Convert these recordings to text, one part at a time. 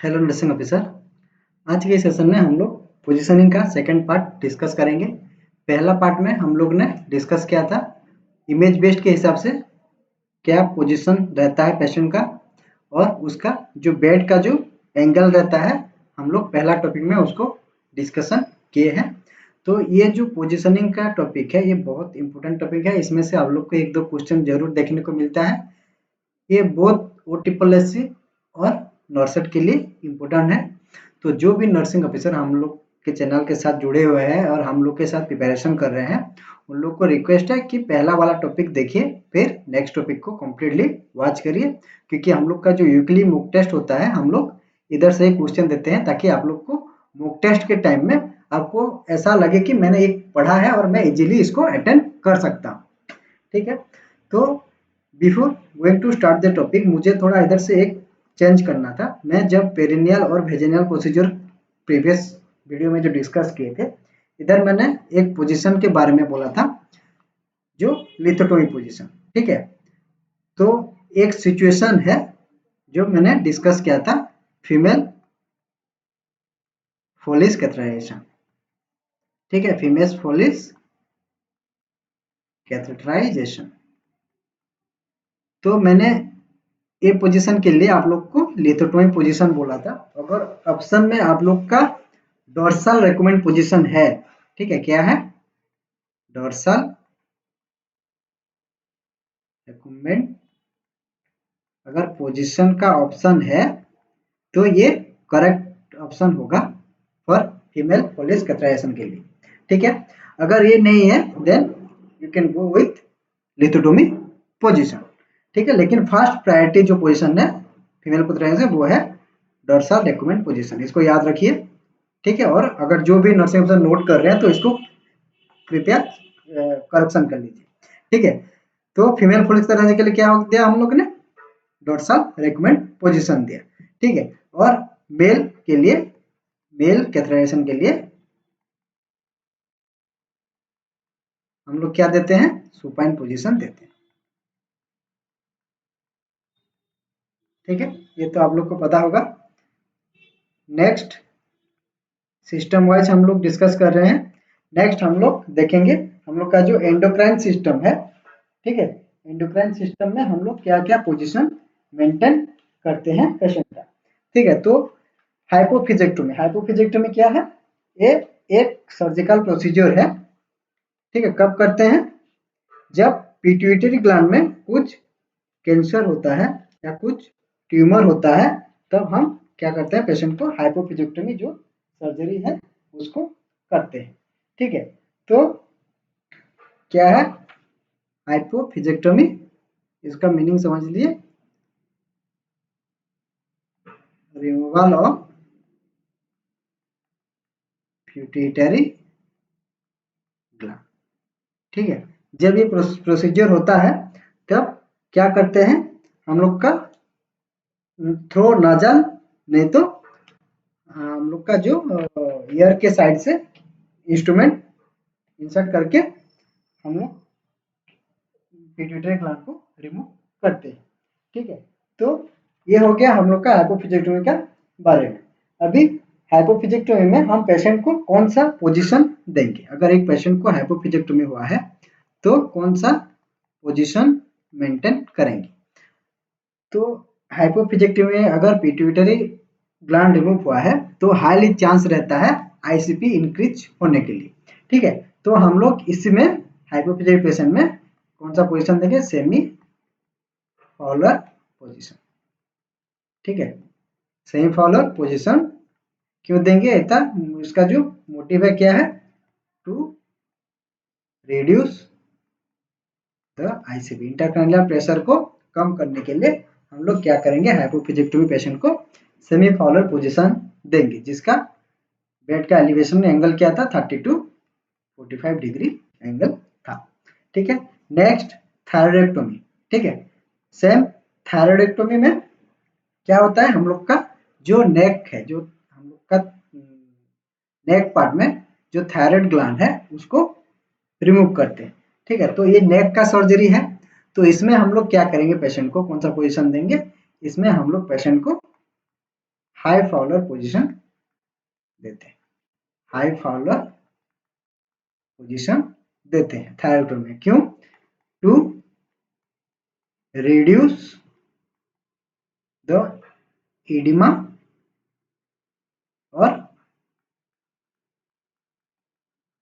Hello nursing officer. आज के session में हम लोग पोजीशनिंग का सेकंड पार्ट डिस्कस करेंगे। पहला पार्ट में हम लोग ने डिस्कस किया था इमेज बेस्ड के हिसाब से क्या पोजीशन रहता है पेशेंट का और उसका जो बेड का जो एंगल रहता है, हम लोग पहला टॉपिक में उसको डिस्कशन किए हैं। तो ये जो पोजीशनिंग का टॉपिक है ये बहुत इंपॉर्टेंट टॉपिक है। इसमें से आप लोग को एक दो क्वेश्चन जरूर देखने को मिलता है। ये बहुत OSSC और नर्सेट के लिए इम्पोर्टेंट है। तो जो भी नर्सिंग ऑफिसर हम लोग के चैनल के साथ जुड़े हुए हैं और हम लोग के साथ प्रिपरेशन कर रहे हैं, उन लोग को रिक्वेस्ट है कि पहला वाला टॉपिक देखिए, फिर नेक्स्ट टॉपिक को कम्प्लीटली वॉच करिए। क्योंकि हम लोग का जो वीकली मॉक टेस्ट होता है, हम लोग इधर से एक क्वेश्चन देते हैं ताकि आप लोग को मॉक टेस्ट के टाइम में आपको ऐसा लगे कि मैंने एक पढ़ा है और मैं इजीली इसको अटेंड कर सकता हूँ। ठीक है, तो before going to start the topic, मुझे थोड़ा इधर से एक चेंज करना था। मैं जब पेरिनियल और वेजिनल प्रोसीजर प्रीवियस वीडियो में जो डिस्कस किए थे, इधर मैंने एक पोजीशन के बारे में बोला था, जो लिथोटोमी पोजीशन। ठीक है, तो एक सिचुएशन है जो मैंने डिस्कस किया था, फीमेल फोलिस कैथेटराइजेशन। ठीक है, फीमेल फोलिस कैथेटराइजेशन। तो मैंने ए पोजीशन के लिए आप लोग को लिथोटोमी पोजीशन बोला था। अगर ऑप्शन में आप लोग का डोर्सल रेकमेंड पोजीशन है, ठीक है, क्या है? डोर्सल रेकमेंड अगर पोजीशन का ऑप्शन है तो ये करेक्ट ऑप्शन होगा फॉर फीमेल फोलिस कैथेटराइजेशन के लिए। ठीक है, अगर ये नहीं है then you can go with lithotomy position. ठीक है, लेकिन फर्स्ट प्रायोरिटी जो पोजीशन है फीमेल कैथेटराइजेशन वो है डोर्सल रेकमेंड पोजीशन। इसको याद रखिए। ठीक है, और अगर जो भी नर्सिंग ऑफिसर नोट कर रहे हैं तो इसको कृपया करेक्शन कर लीजिए। ठीक है, तो फीमेल फोलिस कैथेटराइजेशन के लिए क्या दिया हम लोग ने? डोर्सल रेकमेंड पोजीशन दिया। ठीक है, और मेल के लिए, मेल कैथेटराइजेशन के लिए हम लोग क्या देते हैं? सुपाइन पोजीशन देते हैं। ठीक है, ये तो आप लोग को पता होगा। नेक्स्ट सिस्टम वाइज हम लोग डिस्कस कर रहे हैं। नेक्स्ट हम लोग देखेंगे हम लोग का जो एंडोक्राइन सिस्टम है। ठीक है, एंडोक्राइन सिस्टम में हम लोग क्या क्या पोजीशन मेंटेन करते हैं पेशेंट का। ठीक है, तो हाइपोफिजेक्टोमी, हाइपोफिजेक्टोमी क्या है? ये एक सर्जिकल प्रोसीजर है। ठीक है, कब करते हैं? जब पिट्यूटरी ग्लैंड में कुछ कैंसर होता है या कुछ ट्यूमर होता है, तब हम क्या करते हैं? पेशेंट को हाइपोफिजेक्टोमी जो सर्जरी है उसको करते हैं। ठीक है, तो क्या है हाइपोफिजेक्टोमी? इसका मीनिंग समझ लिए, रिमूवल ऑफ पिट्यूटरी ग्लैंड। ठीक है, जब ये प्रोसीजर होता है तब क्या करते हैं हम लोग का? थ्रो नाजल, नहीं तो हम लोग का जो ईयर के साइड से इंस्ट्रूमेंट इंसर्ट करके हम लोग पिट्यूटरी ग्लैंड को रिमूव करते हैं। ठीक है, तो ये हो गया हम लोग का हाइपोफिजेक्टोमी का बारे में। अभी हाइपोफिजेक्टोमी में हम पेशेंट को कौन सा पोजीशन देंगे? अगर एक पेशेंट को हाइपोफिजेक्टोमी हुआ है तो कौन सा पोजीशन मेंटेन करेंगे? तो हाइपोफिजेक्टोमी में अगर पिट्यूटरी ग्लैंड रिमूव हुआ है तो हाईली चांस रहता है आईसीपी इंक्रीज होने के लिए। ठीक है, तो हम लोग इसमें हाइपोफिजेक्टिव पेशेंट में कौन सा पोजीशन देंगे? Semi Fowler position. ठीक है, सेमी फॉलोअर पोजीशन क्यों देंगे? ऐसा इसका जो मोटिव है क्या है? To reduce the ICP, intracranial pressure को कम करने के लिए हम लोग क्या करेंगे? हाइपोफिजेक्टोमी पेशेंट को सेमी फॉलोअर पोजीशन देंगे, जिसका बेड का एलिवेशन एंगल क्या था? 30 to 45 डिग्री एंगल था। ठीक है, नेक्स्ट थायरॉइडेक्टोमी। ठीक है, सेम थायरॉइडेक्टोमी में क्या होता है? हम लोग का जो नेक है, जो हम लोग का नेक पार्ट में जो थायराइड ग्लैंड है उसको रिमूव करते हैं। ठीक है, तो ये नेक का सर्जरी है। तो इसमें हम लोग क्या करेंगे? पेशेंट को कौन सा पोजीशन देंगे? इसमें हम लोग पेशेंट को हाई फाउलर पोजीशन देते हैं, हाई फाउलर पोजीशन देते हैं थायरॉइड में। क्यों? टू रिड्यूस द इडिमा और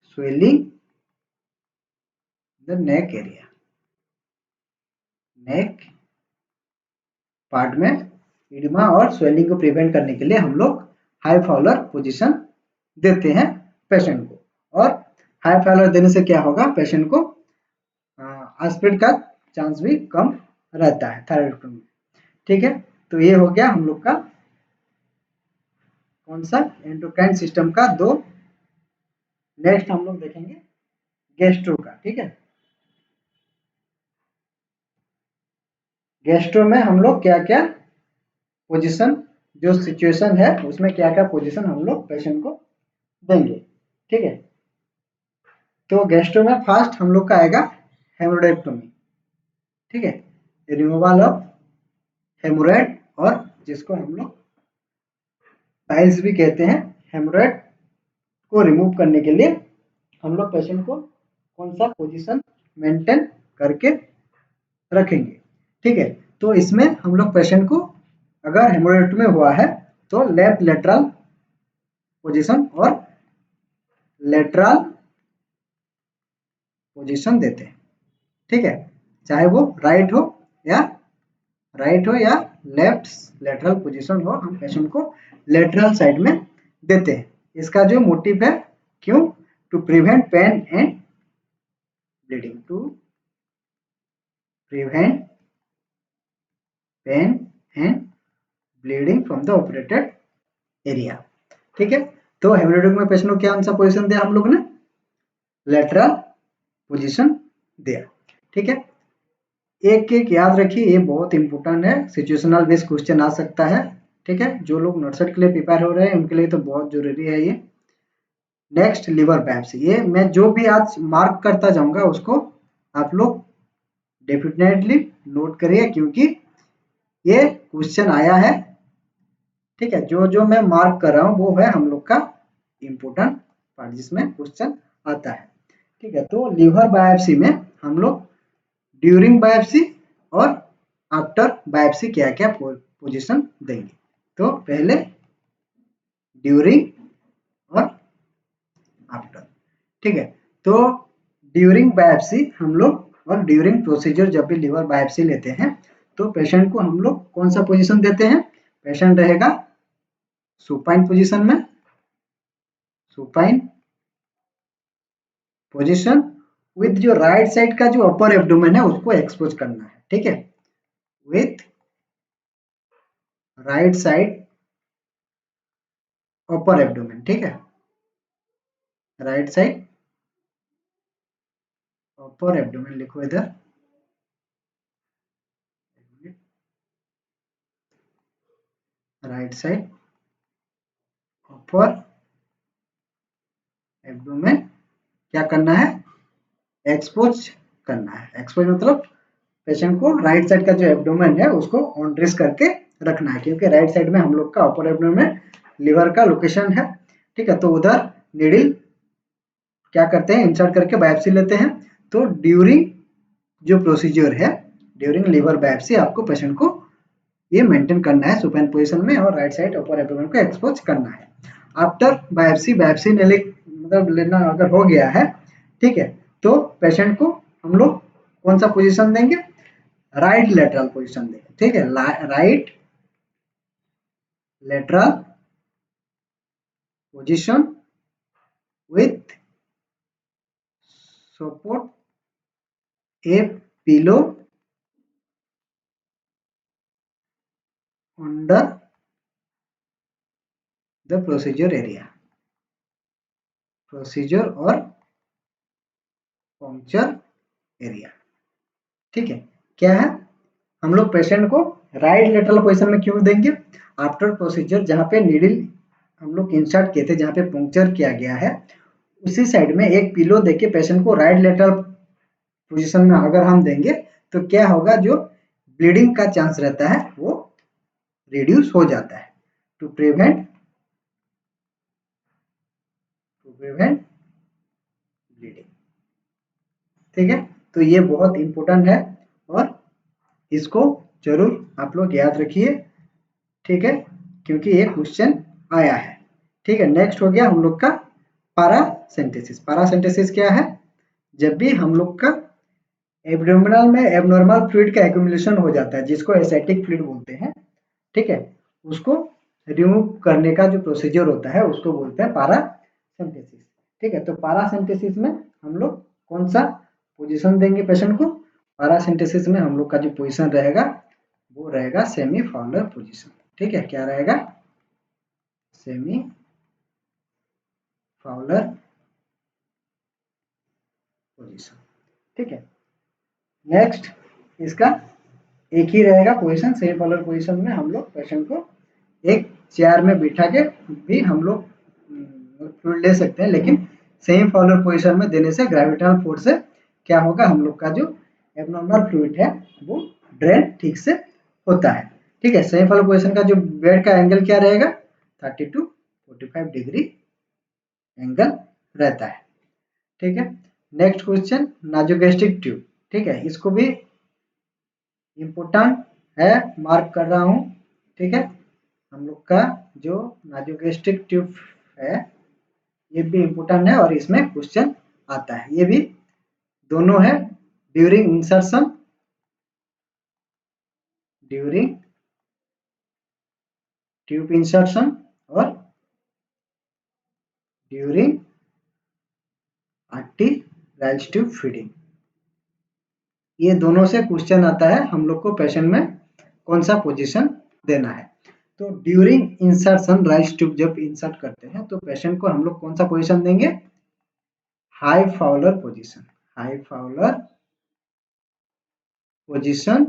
swelling the neck area, neck part में इडिमा और स्वेलिंग को प्रिवेंट करने के लिए हम लोग हाई फाउलर पोजीशन देते हैं पेशेंट को। और हाई फाउलर देने से क्या होगा, पेशेंट को एस्पिड का चांस भी कम रहता है थायरॉइड में। ठीक है, तो ये हो गया हम लोग का कौन सा एंडोक्राइन सिस्टम का दो। नेक्स्ट हम लोग देखेंगे गैस्ट्रो का। ठीक है, गैस्ट्रो में हम लोग क्या क्या पोजीशन, जो सिचुएशन है उसमें क्या क्या पोजीशन हम लोग पेशेंट को देंगे। ठीक है, तो गैस्ट्रो में फर्स्ट हम लोग का आएगा हेमोरेक्टोमी। ठीक है, रिमूवल ऑफ हेमोरेड, और जिसको हम लोग पाइल्स भी कहते हैं, हेमोरेड को रिमूव करने के लिए हम लोग पेशेंट को कौन सा पोजीशन मेंटेन करके रखेंगे। ठीक है, तो इसमें हम लोग पेशेंट को अगर हेमोरेक्टोमी हुआ है तो लेफ्ट लेटरल पोजीशन और लेटरल पोजीशन देते हैं। ठीक है, चाहे वो राइट हो या लेफ्ट लेटरल पोजीशन हो, हम पेशेंट को लेटरल साइड में देते हैं। इसका जो मोटिव है, क्यों? To prevent pain and bleeding, to prevent pain and bleeding from the operated area. ठीक है, तो हेमोरेक्टोमी में पेशेंट को क्या सा पोजीशन दिया हम लोग ने? लेटरल पोजीशन दिया। ठीक है, एक एक याद रखिए, ये बहुत इंपॉर्टेंट है, सिचुएशनल बेस्ड क्वेश्चन आ सकता है। ठीक है, जो लोग नर्सरी के लिए प्रिपेयर हो रहे हैं उनके लिए तो बहुत जरूरी है ये। नेक्स्ट लिवर बायोप्सी, ये मैं जो भी आज मार्क करता जाऊंगा उसको आप लोग डेफिनेटली नोट करिए, क्योंकि ये क्वेश्चन आया है। ठीक है, जो जो मैं मार्क कर रहा हूँ वो है हम लोग का इम्पोर्टेंट पार्ट जिसमें क्वेश्चन आता है। ठीक है, तो लिवर बायोप्सी में हम लोग ड्यूरिंग बायोप्सी और आफ्टर बायोप्सी क्या क्या पोजीशन देंगे। तो पहले ड्यूरिंग और आफ्टर। ठीक है, तो ड्यूरिंग बायोप्सी हम लोग और ड्यूरिंग प्रोसीजर जब भी लिवर बायोप्सी लेते हैं तो पेशेंट को हम लोग कौन सा पोजीशन देते हैं? पेशेंट रहेगा सुपाइन पोजीशन में, सुपाइन पोजीशन विथ जो राइट साइड का जो अपर एब्डोमेन है उसको एक्सपोज करना है। ठीक है, with right side upper abdomen. ठीक है, राइट साइड अपर एब्डोमेन लिखो इधर, राइट साइड अपर एब्डोमेन क्या करना है? एक्सपोज करना है। एक्सपोज मतलब पेशेंट को राइट साइड का जो एब्डोमेन है उसको ऑन रेस्ट करके रखना है, क्योंकि राइट साइड में हम लोग का अपर एब्डोमेन लिवर का लोकेशन है। ठीक है, तो उधर नीडल क्या करते हैं? इंसर्ट करके बायोप्सी लेते हैं। तो ड्यूरिंग जो प्रोसीजर है, ड्यूरिंग लिवर बायोप्सी आपको पेशेंट को ये मेंटेन करना है सुपाइन पोजीशन में और राइट साइड अपर एब्डोमेन को एक्सपोज करना है। आफ्टर बायोप्सी, बायोप्सी मतलब लेना अगर हो गया है, ठीक है, तो पेशेंट को हम लोग कौन सा पोजीशन देंगे? राइट लेटरल पोजीशन देंगे। ठीक है, right lateral position with support A pillow under the procedure area, procedure और पंक्चर एरिया। ठीक है, क्या है? हम लोग पेशेंट को राइट लेटरल पोजीशन में क्यों देंगे? आफ्टर प्रोसीजर जहाँ पे नीडल हम लोग इंसर्ट किए थे, जहाँ पे पंक्चर किया गया है, उसी साइड में एक पिलो देके पेशेंट को राइट लेटरल पोजीशन में अगर हम देंगे तो क्या होगा? जो ब्लीडिंग का चांस रहता है वो रिड्यूस हो जाता है। To prevent bleeding. ठीक है, तो ये बहुत इंपॉर्टेंट है और इसको जरूर आप लोग याद रखिए। ठीक है, क्योंकि ये क्वेश्चन आया है। ठीक है, नेक्स्ट हो गया हम लोग का पैरासिंथेसिस। पैरासिंथेसिस क्या है? जब भी हम लोग का एब्डोमिनल में एबनॉर्मल फ्लूइड का एक्यूमुलेशन हो जाता है, जिसको एसेटिक फ्लूइड बोलते हैं, ठीक है, उसको रिमूव करने का जो प्रोसीजर होता है उसको बोलते हैं पैरासिंथेसिस। ठीक है, तो पैरासिंथेसिस में हम लोग कौन सा पोजीशन देंगे पेशेंट को? पैरासिंथेसिस में हम लोग का जो पोजीशन रहेगा वो रहेगा सेमी फाउलर पोजीशन। ठीक है, क्या रहेगा? Semi Fowler position. ठीक है, नेक्स्ट इसका एक ही रहेगा पोजीशन। सेमी फाउलर पोजीशन में हम लोग पेशेंट को एक चेयर में बिठा के भी हम लोग फ्लूइड ले सकते हैं, लेकिन सेमी फाउलर पोजीशन में देने से ग्रेविटेशनल फोर्स से क्या होगा, हम लोग का जो एबनॉर्मल फ्लूइड है वो ड्रेन ठीक से होता है। ठीक है, सेमी फाउलर पोजीशन का जो बेड का एंगल क्या रहेगा? 30 to 45 डिग्री एंगल रहता है। ठीक है, नेक्स्ट क्वेश्चन नासोगैस्ट्रिक ट्यूब। ठीक है, इसको भी इम्पोर्टेंट है, मार्क कर रहा हूँ। ठीक है, हम लोग का जो नासोगैस्ट्रिक ट्यूब है ये भी इम्पोर्टेंट है और इसमें क्वेश्चन आता है। ये भी दोनों है during insertion, during tube insertion और ड्यूरिंग आर्टेरियल ट्यूब फीडिंग। ये दोनों से क्वेश्चन आता है हम लोग को पेशेंट में कौन सा पोजीशन देना है। तो ड्यूरिंग इंसर्शन राइस ट्यूब जब इंसर्ट करते हैं तो पेशेंट को हम लोग कौन सा पोजीशन देंगे? High Fowler position. High Fowler position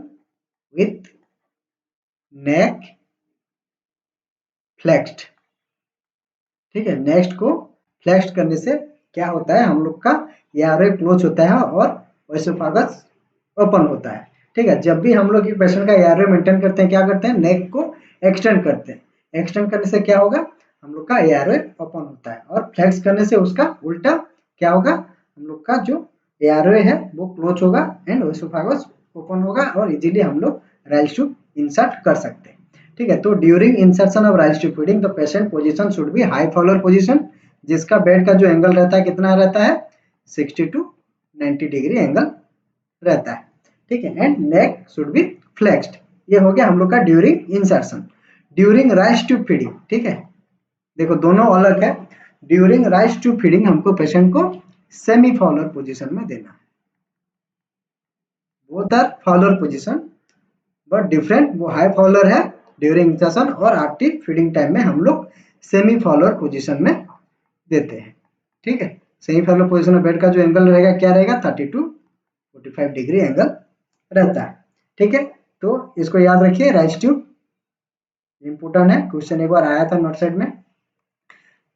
with neck flexed. ठीक है, नेक्स्ट को फ्लेक्स्ड करने से क्या होता है, हम लोग का एयरवे क्लोज होता है और एसोफेगस ओपन होता है। ठीक है, जब भी हम लोग एक पेशेंट का एयरवे मेंटेन करते हैं क्या करते हैं? नेक को एक्सटेंड करते हैं। एक्सटेंड करने से क्या होगा, हम लोग का एयरवे ओपन होता है, और फ्लेक्स करने से उसका उल्टा क्या होगा, हम लोग का जो एयरवे है वो क्लोज होगा एंड एसोफेगस ओपन होगा और इजीली हम लोग राइस ट्यूब इंसर्ट कर सकते हैं। ठीक है, तो during insertion of rice tube feeding the patient position should be high Fowler position, जिसका बेड का जो एंगल रहता है कितना रहता है? 60 to 90 डिग्री एंगल रहता है। ठीक है, and neck should be flexed. ये हो गया हम लोग का during insertion. During Ryle's tube feeding, ठीक है, देखो दोनों अलग है। ड्यूरिंग राइस ट्यूब फीडिंग हमको पेशेंट को सेमी फाउलर पोजीशन में देना है। Both are Fowler position but different. वो हाई फाउलर है ड्यूरिंग इंसर्शन और एक्टिव फीडिंग टाइम में हम लोग सेमी फाउलर पोजीशन में देते हैं। ठीक है, सेमी फाउलर पोजीशन में बेड का जो एंगल रहेगा क्या रहेगा? 30 to 45 डिग्री एंगल रहता है। ठीक है, तो इसको याद रखिए, राइस ट्यूब इंपोर्टेंट है, क्वेश्चन एक बार आया था नोट सेट में।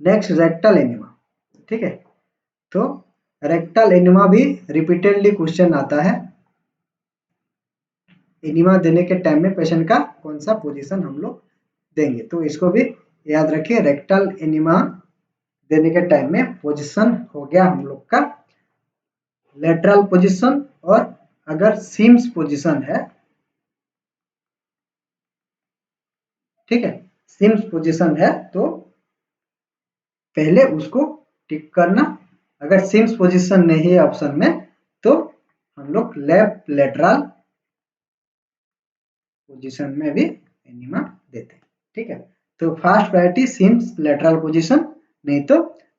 Next rectal enema. ठीक है, तो रेक्टल एनिमा भी रिपीटेडली क्वेश्चन आता है। एनिमा देने के टाइम में पेशेंट का कौन सा पोजीशन हम लोग देंगे, तो इसको भी याद रखिए। रेक्टल एनिमा देने के टाइम में पोजीशन हो गया हम लोग का लेटरल पोजीशन, और अगर सिम्स पोजीशन है, ठीक है, सिम्स पोजीशन है तो पहले उसको टिक करना। अगर सिम्स पोजीशन नहीं है ऑप्शन में तो हम लोग लेफ्ट लेटरल पोजीशन में भी एनिमा देते हैं। ठीक है, तो first priority Sims lateral position, नहीं तो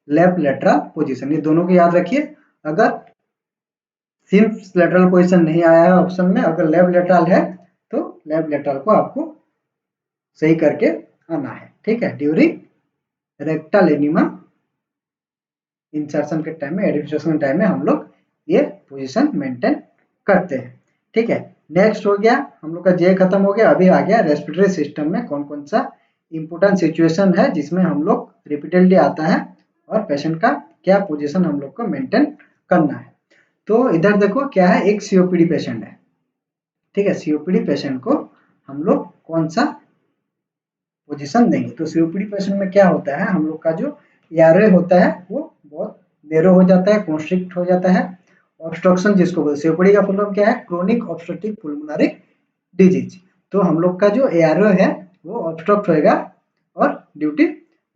लेफ्ट लेटरल पोजीशन, ये दोनों को याद रखिए। अगर सिम्स लेटरल पोजीशन नहीं आया है ऑप्शन में, अगर लेफ्ट लेटरल है तो लेफ्ट लेटरल को आपको सही करके आना है। ठीक है, ड्यूरिंग रेक्टल एनिमा इंसर्शन के टाइम में, एडिफिकेशन के टाइम में हम लोग ये पोजीशन मेंटेन करते हैं। ठीक है, नेक्स्ट हो गया हम लोग का जे खत्म हो गया। अभी आ गया रेस्पिरेटरी सिस्टम में कौन कौन सा इंपोर्टेंट सिचुएशन है जिसमें हम लोग रिपीटेडली आता है और पेशेंट का क्या पोजीशन हम लोग को मेंटेन करना है। तो इधर देखो क्या है, एक सीओपीडी पेशेंट है। ठीक है, सीओपीडी पेशेंट को हम लोग कौन सा पोजीशन देंगे। तो सीओपीडी पेशेंट में क्या होता है, हम लोग का जो एआरए होता है वो बहुत नैरो हो जाता है, कॉन्स्ट्रिक्ट हो जाता है। ऑब्स्ट्रक्शन जिसको बोलते हैं, सीओपीडी का फुल फॉर्म क्या है, क्रोनिक ऑब्स्ट्रक्टिव पुल्मोनरी डिजीज। तो हम लोग का जो एआरए है वो ऑब्स्ट्रक्ट होएगा और duty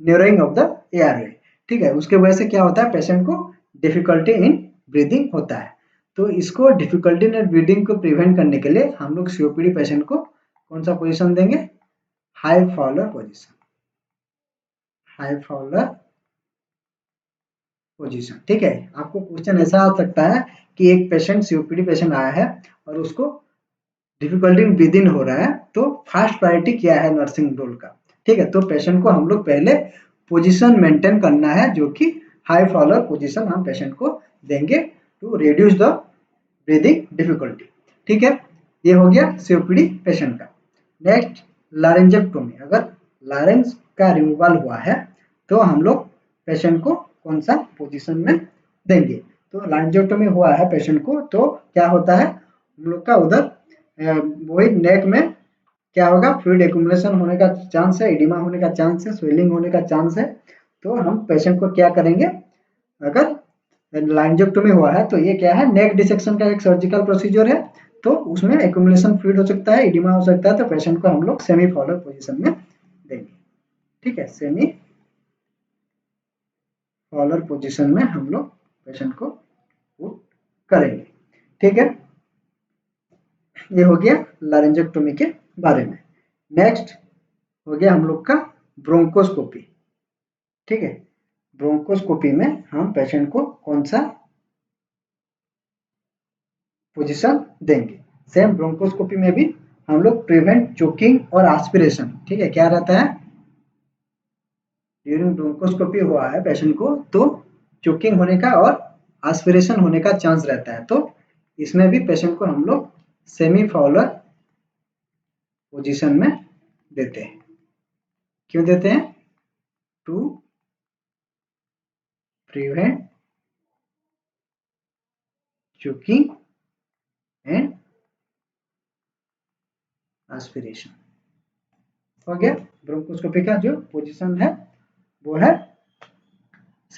narrowing of the ARA, ठीक है। उसके वजह से क्या होता है, पेशेंट को डिफिकल्टी इन ब्रीदिंग होता है। तो इसको डिफिकल्टी इन ब्रीदिंग को प्रिवेंट करने के लिए हम लोग सीओपीडी पेशेंट को कौन सा पोजीशन देंगे, high Fowler position, high Fowler position, ठीक है। आपको क्वेश्चन ऐसा आ सकता है कि एक पेशेंट सीओपीडी पेशेंट आया है और उसको डिफिकल्टी इन ब्रीदिंग हो रहा है, तो फर्स्ट प्रायोरिटी क्या है नर्सिंग रोल का, ठीक है। तो पेशेंट को हम लोग पहले पोजीशन मेंटेन करना है, जो कि हाई फॉलोअर पोजीशन हम पेशेंट को देंगे to reduce the breathing difficulty, ठीक है। ये हो गया सीओपीडी पेशेंट का। नेक्स्ट लारेंजेक्टोमी, अगर लारेंज का रिमूवल हुआ है तो हम लोग पेशेंट को कौन सा पोजीशन में देंगे। तो लारेंजेक्टोमी हुआ है पेशेंट को, तो क्या होता है, हम लोग का उधर वही नेक में क्या होगा, फ्लूइड एक्यूमुलेशन होने का चांस है, एडिमा होने का चांस है, स्वेलिंग होने का चांस है। तो हम पेशेंट को क्या करेंगे, अगर लारेंजेक्टोमी हुआ है तो ये क्या है, नेक डिसेक्शन का एक सर्जिकल प्रोसीजर है। तो उसमें एक्यूमुलेशन फ्लूइड हो सकता है, एडिमा हो सकता है, तो पेशेंट को हम लोग सेमी फॉलोअर पोजीशन में देंगे, ठीक है। सेमी फॉलोअर पोजीशन में हम लोग पेशेंट को पुट करेंगे, ठीक है। ये हो गया लारेंजेक्टोमी के बारे में। नेक्स्ट हो गया हम लोग का ब्रोंकोस्कोपी, ठीक है। ब्रोंकोस्कोपी में हम पेशेंट को कौन सा पोजीशन देंगे। सेम ब्रोंकोस्कोपी में भी हम लोग प्रिवेंट चोकिंग और एस्पिरेशन, ठीक है। क्या रहता है, ड्यूरिंग ब्रोंकोस्कोपी हुआ है पेशेंट को तो चोकिंग होने का और एस्पिरेशन होने का चांस रहता है। तो इसमें भी पेशेंट को हम लोग सेमी फॉलोअर पोजीशन में देते हैं। क्यों देते हैं, to prevent choking and aspiration. हो गया, ब्रोंकोस्कोपी का जो पोजीशन है वो है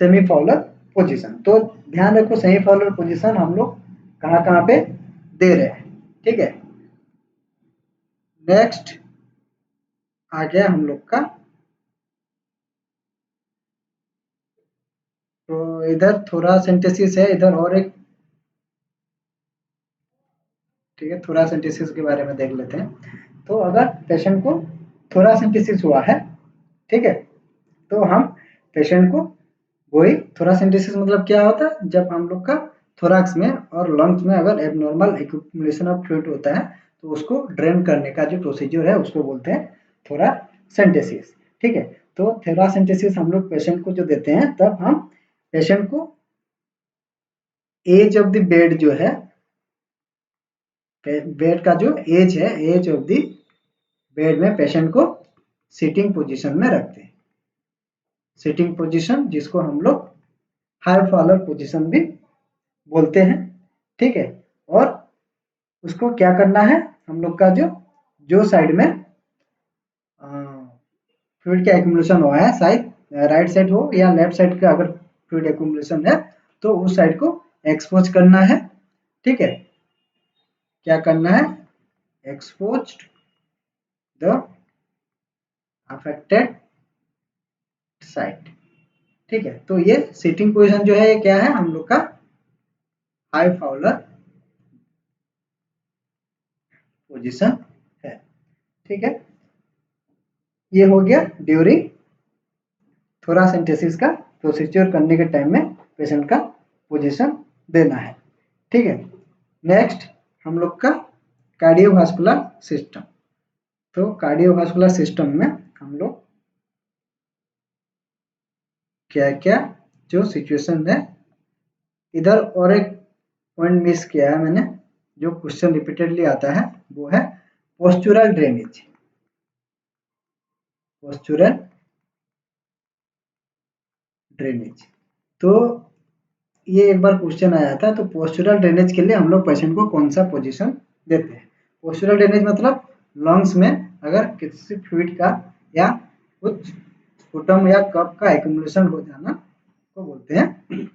सेमी फॉलोअर पोजीशन। तो ध्यान रखो, सेमी फॉलोअर पोजीशन हम लोग कहाँ कहाँ पे दे रहे हैं, ठीक है। नेक्स्ट आ गया हम लोग का, तो इधर थोरासेंटेसिस है, इधर और एक, ठीक है, थोरासेंटेसिस के बारे में देख लेते हैं। तो अगर पेशेंट को थोरासेंटेसिस हुआ है, ठीक है, तो हम पेशेंट को वही थोरासेंटेसिस मतलब क्या होता है, जब हम लोग का थोरैक्स में और लंग्स में अगर एबनॉर्मल एक्यूमुलेशन ऑफ फ्लूइड होता है तो उसको ड्रेन करने का जो प्रोसीजर है उसको बोलते हैं थोरासेंटेसिस, ठीक है। तो थोरासेंटेसिस हम लोग पेशेंट को जो देते हैं, तब हम पेशेंट को एज ऑफ द बेड जो है, बेड का जो एज है, एज ऑफ द बेड में पेशेंट को सिटिंग पोजीशन में रखते हैं। सिटिंग पोजीशन जिसको हम लोग हाई फॉलोअर पोजीशन भी बोलते हैं, ठीक है। और उसको क्या करना है, हम लोग का जो जो साइड में फ्लूइड का एक्यूमुलेशन हुआ है, शायद राइट साइड हो या लेफ्ट साइड का, अगर फ्लूइड एक्यूमुलेशन है तो उस साइड को एक्सपोज करना है, ठीक है। क्या करना है, एक्सपोज द अफेक्टेड साइड, ठीक है। तो ये सिटिंग पोजीशन जो है ये क्या है, हम लोग का हाई फॉलोअर पोजीशन है, ठीक है। ये हो गया ड्यूरिंग थोरासेंटेसिस का प्रोसीजर करने के टाइम में पेशेंट का पोजीशन देना है, ठीक है। नेक्स्ट हम लोग का कार्डियोवास्कुलर सिस्टम। तो कार्डियोवास्कुलर सिस्टम में हम लोग क्या क्या जो सिचुएशन है, इधर और एक पॉइंट मिस किया है मैंने, जो क्वेश्चन रिपीटेडली आता है, वो है पोस्चुरल ड्रेनेज। पोस्चुरल ड्रेनेज, तो ये एक बार क्वेश्चन आया था। तो पोस्चुरल ड्रेनेज के लिए हम लोग पेशेंट को कौन सा पोजीशन देते हैं। पोस्चुरल ड्रेनेज मतलब लंग्स में अगर किसी फ्लूइड का या कुछ स्पुटम या कप का एक्यूमुलेशन हो जाना को बोलते हैं।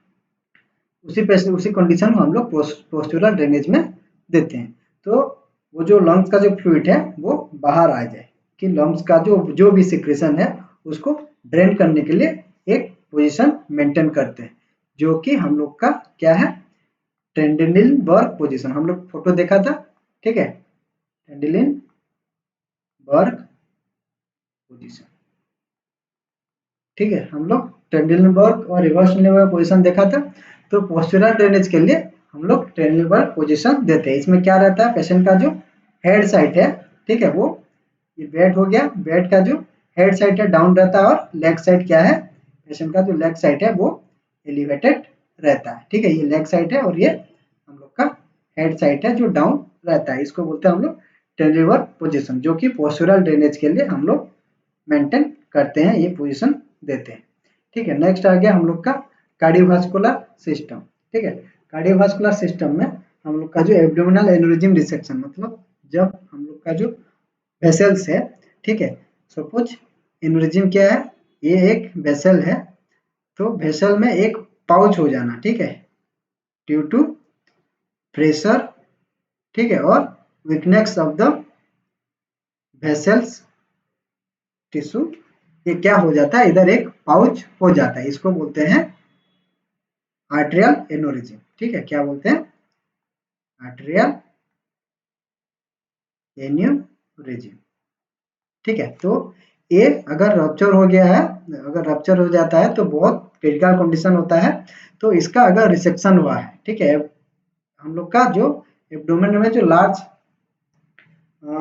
उसी कंडीशन को हम लोग पोस्चुरल ड्रेनेज में देते हैं। तो वो जो लंग्स का जो फ्लूइड है वो बाहर आ जाए, कि लंग्स का जो भी सिक्रेशन है उसको ड्रेन करने के लिए एक पोजीशन मेंटेन करते हैं, जो कि हम लोग का क्या है, ट्रेंडेलिनबर्ग पोजीशन। हम लोग फोटो देखा था, ठीक है, ट्रेंडेलिनबर्ग पोजीशन, ठीक है, हम लोग ट्रेंडेलिनबर्ग और रिवर्स ट्रेंडेलिनबर्ग पोजीशन देखा था। तो पोस्चुरल ड्रेनेज के लिए हम लोग ट्रेंडेलिनबर्ग पोजीशन देते हैं। इसमें क्या रहता है, पेशेंट का जो हेड साइड है, ठीक है, वो ये बेड हो गया, बेड का जो हेड साइड है डाउन रहता है, और लेग साइड क्या है, पेशेंट का जो लेग साइड है वो एलिवेटेड रहता है, ठीक है, ये लेग साइड है और ये हम लोग का हेड साइड है जो डाउन रहता है। इसको बोलते हैं हम लोग ट्रेंडेलिनबर्ग पोजीशन, जो कि पोस्चुरल ड्रेनेज के लिए हम लोग मेंटेन करते हैं, ये पोजीशन देते हैं, ठीक है। नेक्स्ट आ गया हम लोग का कार्डियोवास्कुलर सिस्टम, ठीक है। कार्डियोवास्कुलर सिस्टम में हम लोग का जो एब्डोमिनल एन्यूरिज्म डिसेक्शन, मतलब जब हम लोग का जो वेसल्स है, ठीक है, सपोज एन्यूरिज्म क्या है, ये एक वेसल है, तो वेसल में एक पाउच हो जाना, ठीक है, ड्यू टू प्रेशर, ठीक है, और weakness of the vessels tissue, ये क्या हो जाता है, इधर एक पाउच हो जाता है, इसको बोलते हैं आर्टेरियल एन्यूरिज्म, ठीक है, क्या बोलते हैं, आर्टेरियल एन्यूरिज्म, ठीक है। तो ये अगर रप्चर हो गया है, अगर रप्चर हो जाता है तो बहुत क्रिटिकल कंडीशन होता है। तो इसका अगर रिसेक्शन हुआ है, ठीक है, हम लोग का जो एब्डोमेन में जो लार्ज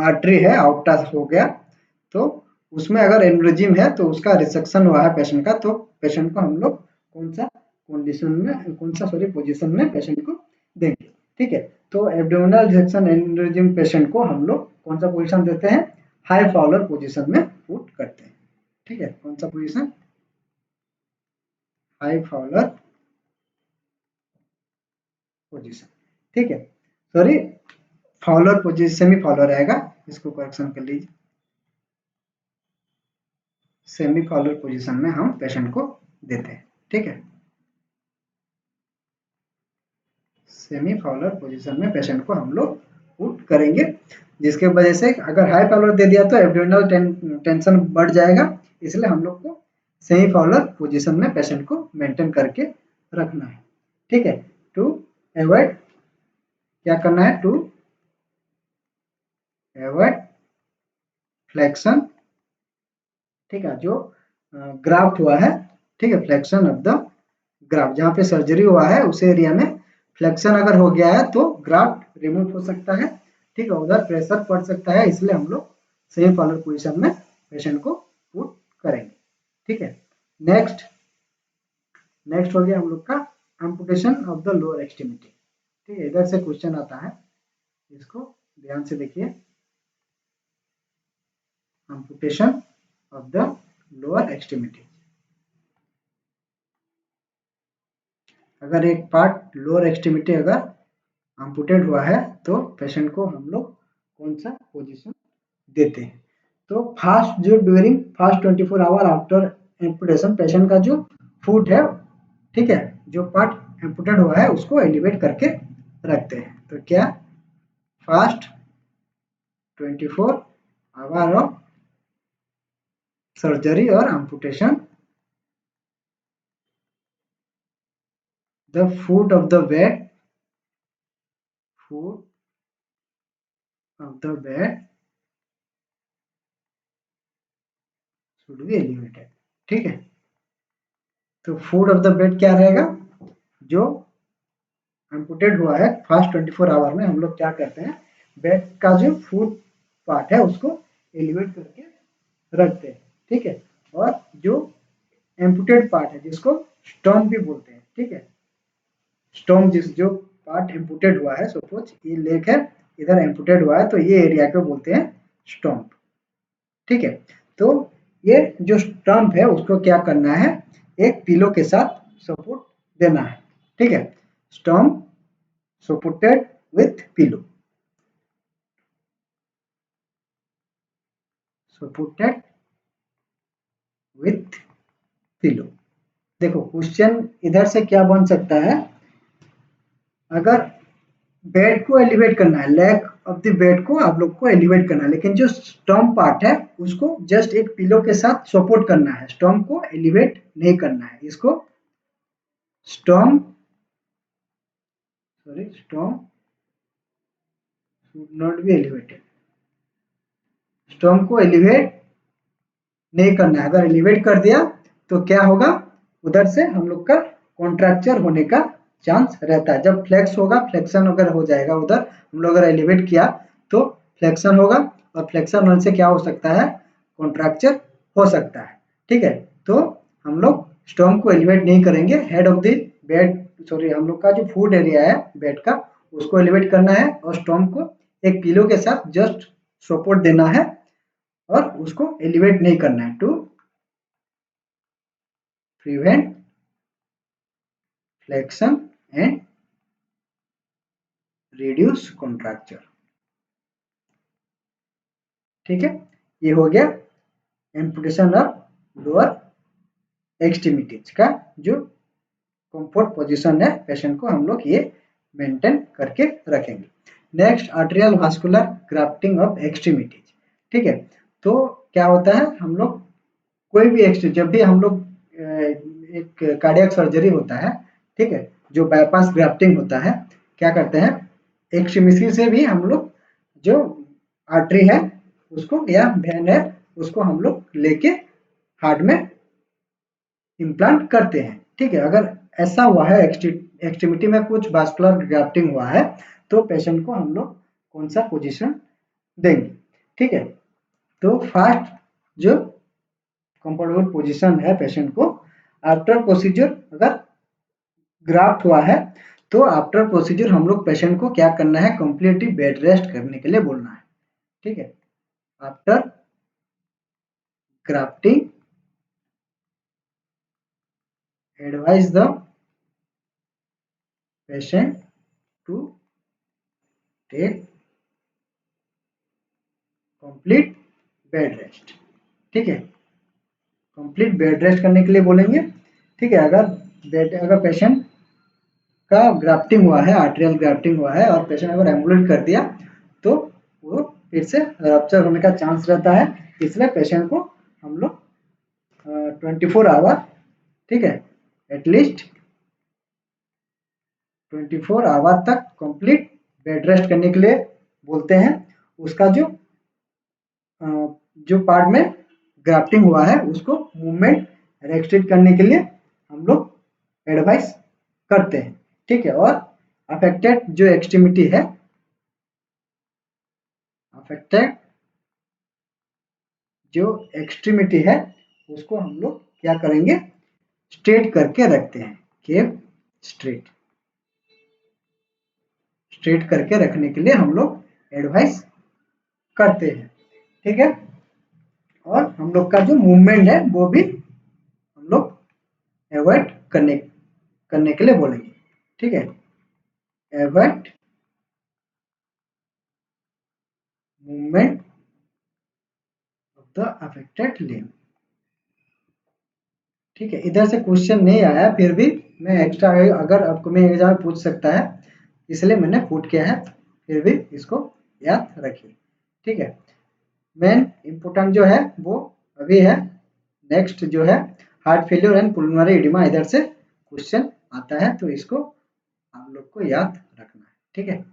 आर्टरी है, आउटा हो गया, तो उसमें अगर एन्यूरिज्म है तो उसका रिसेक्शन हुआ है पेशेंट का, तो पेशेंट को हम लोग कौन सा कंडीशन में, कौन सा सॉरी पोजीशन में पेशेंट को देंगे, ठीक है। तो एब्डोमिनल रिसेक्शन एन्यूरिज्म पेशेंट को हम लोग कौन सा पोजीशन देते हैं, हाई फाउलर पोजीशन में पुट करते हैं, ठीक है, कौन सा पोजीशन, हाई फाउलर पोजीशन, ठीक है, sorry Fowler position, semi Fowler रहेगा, इसको करेक्शन कर लीजिए, सेमी फाउलर पोजीशन में हम पेशेंट को देते हैं, ठीक है, सेमी फाउलर पोजीशन में पेशेंट को हम लोग पुट करेंगे, जिसके वजह से अगर हाई फाउलर दे दिया तो एब्डोमिनल टेंशन बढ़ जाएगा, इसलिए हम लोग को सेमी फाउलर पोजीशन में पेशेंट को मेंटेन करके रखना है, ठीक है। टू अवॉइड, क्या करना है, टू अवॉइड फ्लेक्शन, ठीक है, जो ग्राफ्ट हुआ है, ठीक है, फ्लेक्शन ऑफ द ग्राफ्ट, जहाँ पे सर्जरी हुआ है उस एरिया में फ्लेक्शन अगर हो गया है तो ग्राफ्ट रिमूव हो सकता है, ठीक है, उधर प्रेशर पड़ सकता है, इसलिए हम लोग सेमी फाउलर पोजीशन में पेशेंट को पुट करेंगे, ठीक है। नेक्स्ट नेक्स्ट हो गया हम लोग का amputation of the lower extremity, ठीक है, इधर से क्वेश्चन आता है, इसको ध्यान से देखिए, amputation of the lower extremity, अगर एक पार्ट लोअर एक्सट्रीमिटी अगर एम्पुटेड हुआ है तो पेशेंट को हम लोग कौन सा पोजीशन देते हैं, तो फास्ट जो during fast 24 hour after amputation patient का जो फुट है, ठीक है, जो पार्ट एम्पुटेड हुआ है उसको एलिवेट करके रखते हैं, तो क्या फास्ट 24 आवर ऑफ सर्जरी और amputation, the foot of the bed, foot of the bed should be elevated, ठीक है। तो फुट ऑफ द बेड क्या रहेगा, जो एम्पुटेड हुआ है फास्ट 24 आवर में हम लोग क्या करते हैं, बेड का जो फुट पार्ट है उसको एलिवेट करके रखते हैं, ठीक है, और जो एम्पुटेड पार्ट है जिसको स्टॉम्प भी बोलते हैं, ठीक है, स्टॉम्प जिस जो पार्ट एम्पुटेड हुआ है, सपोज ये लेग है, इधर एम्पुटेड हुआ है तो ये एरिया को बोलते हैं स्टॉम्प, ठीक है। तो ये जो स्टम्प है उसको क्या करना है, एक पिलो के साथ सपोर्ट देना है, ठीक है, stump supported with pillow, supported pillow. देखो क्वेश्चन इधर से क्या बन सकता है, अगर बेड को एलिवेट करना है, लेग ऑफ द बेड को आप लोग को एलिवेट करना है, लेकिन जो स्टॉम पार्ट है उसको जस्ट एक पिलो के साथ सपोर्ट करना है, स्टॉम को एलिवेट नहीं करना है। इसको storm should not be elevated, storm को एलिवेट नहीं करना है। अगर एलिवेट कर दिया तो क्या होगा, उधर से हम लोग का कॉन्ट्रैक्चर होने का चांस रहता है। जब फ्लेक्स होगा, फ्लेक्शन अगर हो जाएगा, उधर हम लोग अगर एलिवेट किया तो फ्लेक्शन होगा, और फ्लेक्शन होने से क्या हो सकता है, कॉन्ट्रैक्चर हो सकता है। ठीक है, तो हम लोग स्टॉम को एलिवेट नहीं करेंगे। Head of the bed, sorry, हम लोग का जो फुट एरिया है बेड का, उसको एलिवेट करना है, और स्टॉम को एक पिलो के साथ जस्ट सपोर्ट देना है, और उसको एलिवेट नहीं करना है, to prevent flexion and reduce contracture. ठीक है, ये हो गया एम्पुटेशन ऑफ लोअर एक्सट्रीमिटीज का जो कंफर्ट पोजीशन है, पेशेंट को हम लोग ये मेंटेन करके रखेंगे। Next, arterial vascular grafting of extremities. ठीक है, तो क्या होता है, हम लोग कोई भी जब भी हम लोग एक कार्डियक सर्जरी होता है, ठीक है, जो बाईपास ग्राफ्टिंग होता है, क्या करते हैं, एक्सट्रीमिटी से भी हम लोग जो आर्टरी है उसको या वेन है उसको हम लोग लेके हार्ट में इम्प्लांट करते हैं। ठीक है, अगर ऐसा हुआ है एक्सट्रीमिटी में कुछ वास्कुलर ग्राफ्टिंग हुआ है, तो पेशेंट को हम लोग कौन सा पोजीशन देंगे। ठीक है, तो फर्स्ट जो कंफर्टेबल पोजीशन है पेशेंट को, आफ्टर प्रोसीजर अगर ग्राफ्ट हुआ है तो आफ्टर प्रोसीजर हम लोग पेशेंट को क्या करना है, कंप्लीटली बेड रेस्ट करने के लिए बोलना है। ठीक है, after grafting advise the patient to take complete bed rest. ठीक है, कंप्लीट बेड रेस्ट करने के लिए बोलेंगे। ठीक है, अगर पेशेंट का ग्राफ्टिंग हुआ है, आर्टेरियल ग्राफ्टिंग हुआ है, और पेशेंट अगर एम्बुलेट कर दिया तो वो फिर से रप्चर होने का चांस रहता है। इसलिए पेशेंट को हम लोग 24 आवर, ठीक है, एटलीस्ट 24 आवर तक कंप्लीट बेड रेस्ट करने के लिए बोलते हैं। उसका जो पार्ट में ग्राफ्टिंग हुआ है उसको मूवमेंट रेस्ट्रिक्ट करने के लिए हम लोग एडवाइस करते हैं। ठीक है, और अफेक्टेड जो एक्सट्रीमिटी है, अफेक्टेड जो एक्सट्रीमिटी है उसको हम लोग क्या करेंगे, स्ट्रेट करके रखते हैं, केप स्ट्रेट, स्ट्रेट करके रखने के लिए हम लोग एडवाइस करते हैं। ठीक है, और हम लोग का जो मूवमेंट है वो भी हम लोग अवॉइड करने के लिए बोलेंगे। ठीक है, avoid movement of the affected limb. ठीक है, इधर से क्वेश्चन नहीं आया, फिर भी मैं एक्स्ट्रा अगर आपको मैं एग्जाम पूछ सकता है इसलिए मैंने पुट किया है, फिर भी इसको याद रखिए। ठीक है, मेन इम्पोर्टेंट जो है वो अभी है। नेक्स्ट जो है हार्ट फेलियर एंड पुल्मोनरी एडिमा, इधर से क्वेश्चन आता है, तो इसको हम लोग को याद रखना है। ठीक है,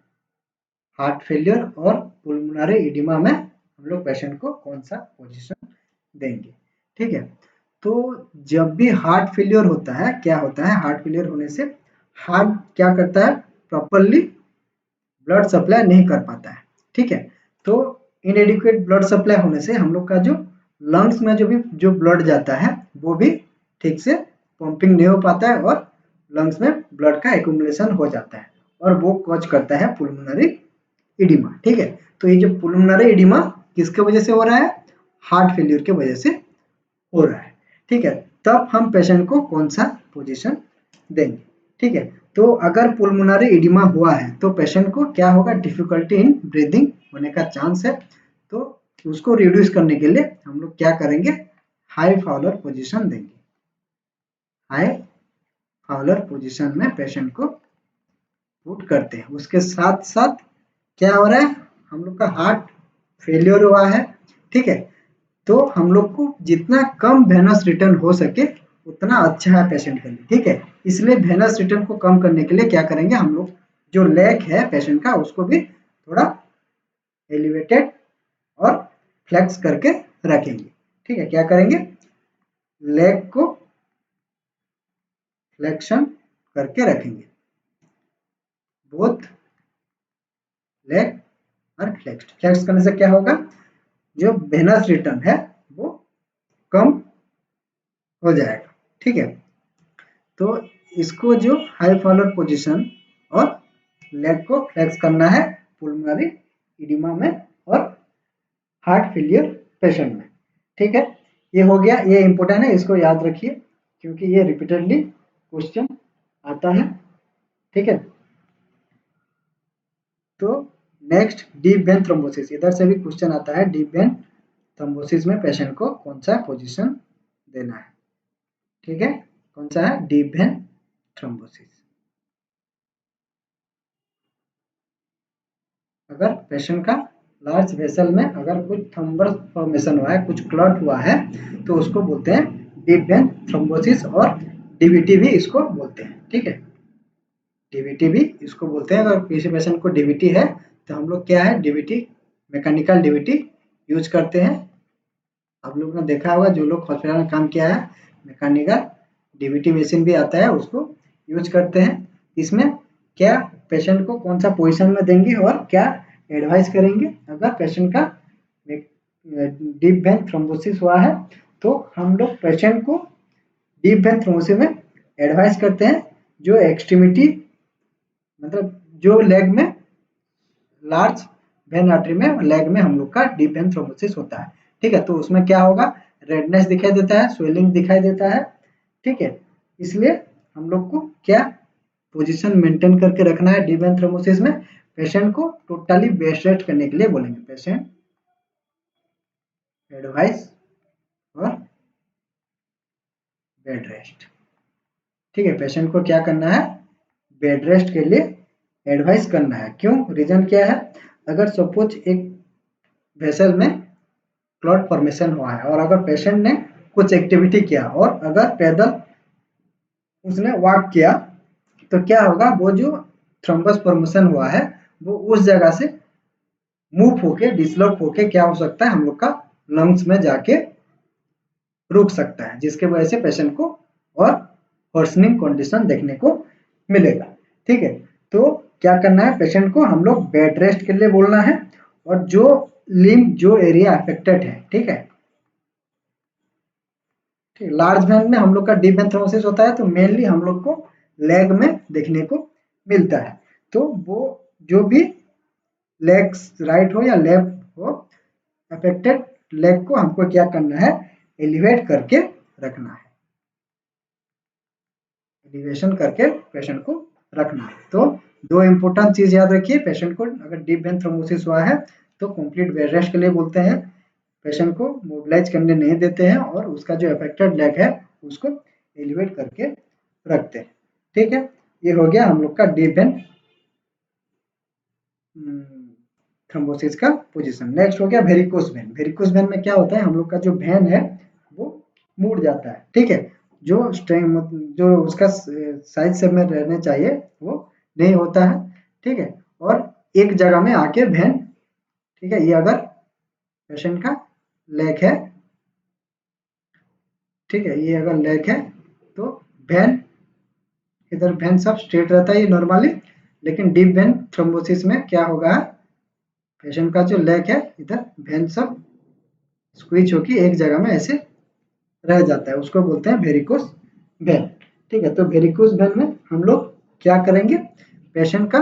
हार्ट फेलियर और पुल्मोनरी एडिमा में हम लोग पेशेंट को कौन सा पोजीशन देंगे। ठीक है, तो जब भी हार्ट फेलियर होता है, क्या होता है, हार्ट फेलियर होने से हार्ट क्या करता है, प्रॉपरली ब्लड सप्लाई नहीं कर पाता है। ठीक है, तो इनएडिक्वेट ब्लड सप्लाई होने से हम लोग का जो लंग्स में जो ब्लड जाता है वो भी ठीक से पंपिंग नहीं हो पाता है, और लंग्स में ब्लड का एक्यूमुलेशन हो जाता है, और वो कॉज करता है पुल्मोनरी एडिमा। ठीक है, तो ये जो पुल्मोनरी एडिमा किसके वजह से हो रहा है, हार्ट फेलियर के वजह से हो रहा है। ठीक है, तब हम पेशेंट को कौन सा पोजीशन देंगे। ठीक है, तो अगर पुल्मोनरी एडिमा हुआ है तो पेशेंट को क्या होगा, डिफिकल्टी इन ब्रीदिंग होने का चांस है। तो उसको रिड्यूस करने के लिए हम लोग क्या करेंगे, हाई फॉलोअर पोजीशन देंगे। हाई फाउलर पोजीशन में पेशेंट को पुट करते हैं। उसके साथ साथ क्या हो रहा है, हम लोग का हार्ट फेलियर हुआ है, ठीक है, तो हम लोग को जितना कम वेनस रिटर्न हो सके उतना अच्छा है पेशेंट के लिए, ठीक है। इसलिए वेनस रिटर्न को कम करने के लिए क्या करेंगे, हम लोग जो लेग है पेशेंट का उसको भी थोड़ा एलिवेटेड और फ्लेक्स करके रखेंगे, ठीक है। क्या करेंगे, लेग को फ्लेक्शन करके रखेंगे, बोथ लेग और फ्लेक्स करने से क्या होगा, जो वेनस रिटर्न है वो कम हो जाएगा, ठीक है। तो इसको जो हाई फॉलोअर पोजीशन और लेग को फ्लेक्स करना है पुल्मोनरी इडिमा में और हार्ट फेलियर पेशेंट में, ठीक है। ये हो गया, ये इंपॉर्टेंट है, इसको याद रखिए क्योंकि ये रिपीटेडली क्वेश्चन आता है, ठीक है। तो नेक्स्ट डीप वेन थ्रोम्बोसिस, इधर से भी क्वेश्चन आता है, डीप वेन थ्रोम्बोसिस में पेशेंट को कौन सा पोजीशन देना है, ठीक है। कौन सा है, डीप वेन थ्रोम्बोसिस। अगर पेशेंट का लार्ज वेसल में अगर कुछ थ्रोम्बस फॉर्मेशन हुआ है, कुछ क्लॉट हुआ है, तो उसको बोलते हैं डीप वेन थ्रोम्बोसिस और डीवीटी भी इसको बोलते हैं, ठीक है। डीवीटी भी इसको बोलते हैं। अगर किसी पेशेंट को डीवीटी है तो हम लोग क्या है, डीवीटी मैकेनिकल डीवीटी यूज करते हैं। आप लोगों ने देखा होगा, जो लोग हॉस्पिटल में काम किया है, मैकेनिकल डीवीटी मशीन भी आता है, उसको यूज करते हैं। इसमें क्या पेशेंट को कौन सा पोजीशन में देंगे और क्या एडवाइस करेंगे, अगर पेशेंट का डीप वेन थ्रोम्बोसिस हुआ है तो हम लोग पेशेंट को डीप वेन थ्रोम्बोसिस में एडवाइस करते हैं जो एक्सट्रीमिटी, मतलब जो लेग में लार्ज वेन आर्टरी में लेग में हम लोग का डीप वेन थ्रोम्बोसिस होता है, ठीक है। तो उसमें क्या होगा, रेडनेस दिखाई देता है, स्वेलिंग दिखाई देता है, ठीक है। इसलिए हम लोग को क्या पोजीशन मेंटेन करके रखना है डीप वेन थ्रोम्बोसिस में, पेशेंट को टोटली बेड रेस्ट करने के लिए बोलेंगे, पेशेंट एडवाइस और बेड रेस्ट, ठीक है। पेशेंट को क्या करना है, बेड रेस्ट के लिए एडवाइस करना है। क्यों, रीजन क्या है, अगर सपोज एक वेसल में क्लॉट फॉर्मेशन हुआ है और अगर पेशेंट ने कुछ एक्टिविटी किया और अगर पैदल उसने वॉक किया तो क्या होगा, वो जो थ्रोम्बस फॉर्मेशन हुआ है वो उस जगह से मूव होके डिसलॉक होके क्या हो सकता है, हम लोग का लंग्स में जाके रुक सकता है, जिसके वजह से पेशेंट को और वर्सनिंग कंडीशन देखने को मिलेगा, ठीक है। तो क्या करना है, पेशेंट को हम लोग बेड रेस्ट के लिए बोलना है और जो लिम्ब जो एरिया अफेक्टेड है, ठीक है, ठीक, लार्ज वेन में हम लोग का डीप वेन थ्रोम्बोसिस होता है तो मेनली हम लोग को लेग में देखने को मिलता है। तो वो जो भी लेग्स राइट हो या लेफ्ट हो, अफेक्टेड लेग को हमको क्या करना है, एलिवेट करके रखना है, एलिवेशन करके पेशेंट को रखना है। तो दो इंपॉर्टेंट चीज याद रखिए, पेशेंट को अगर डीप वेन थ्रोम्बोसिस हुआ है तो कंप्लीट बेड रेस्ट के लिए बोलते हैं, पेशेंट को मोबिलाइज करने नहीं देते हैं और उसका जो अफेक्टेड लेग है उसको एलिवेट करके रखते हैं, ठीक है। ये हो गया हम लोग का डीप वेन थ्रोम्बोसिस का पोजीशन। नेक्स्ट हो गया वेरिकोस वेन। वेरिकोस वेन में क्या होता है, हम लोग का जो वेन है वो मुड़ जाता है, ठीक है। जो जो उसका साइज से में रहने चाहिए वो नहीं होता है, ठीक है, और एक जगह में आके वेन, ठीक है, ये अगर पेशेंट का लेग है, ठीक है, ये अगर लेग है तो वेन इधर वेन सब स्ट्रेट रहता है ये नॉर्मली, लेकिन डीप वेन थ्रोम्बोसिस में क्या होगा, पेशेंट का जो लेग है इधर वेन सब स्क्वीज होके एक जगह में ऐसे रह जाता है, उसको बोलते हैं वेरिकोस वेन, ठीक है। तो वेरिकोस वेन में हम लोग क्या करेंगे, पेशेंट का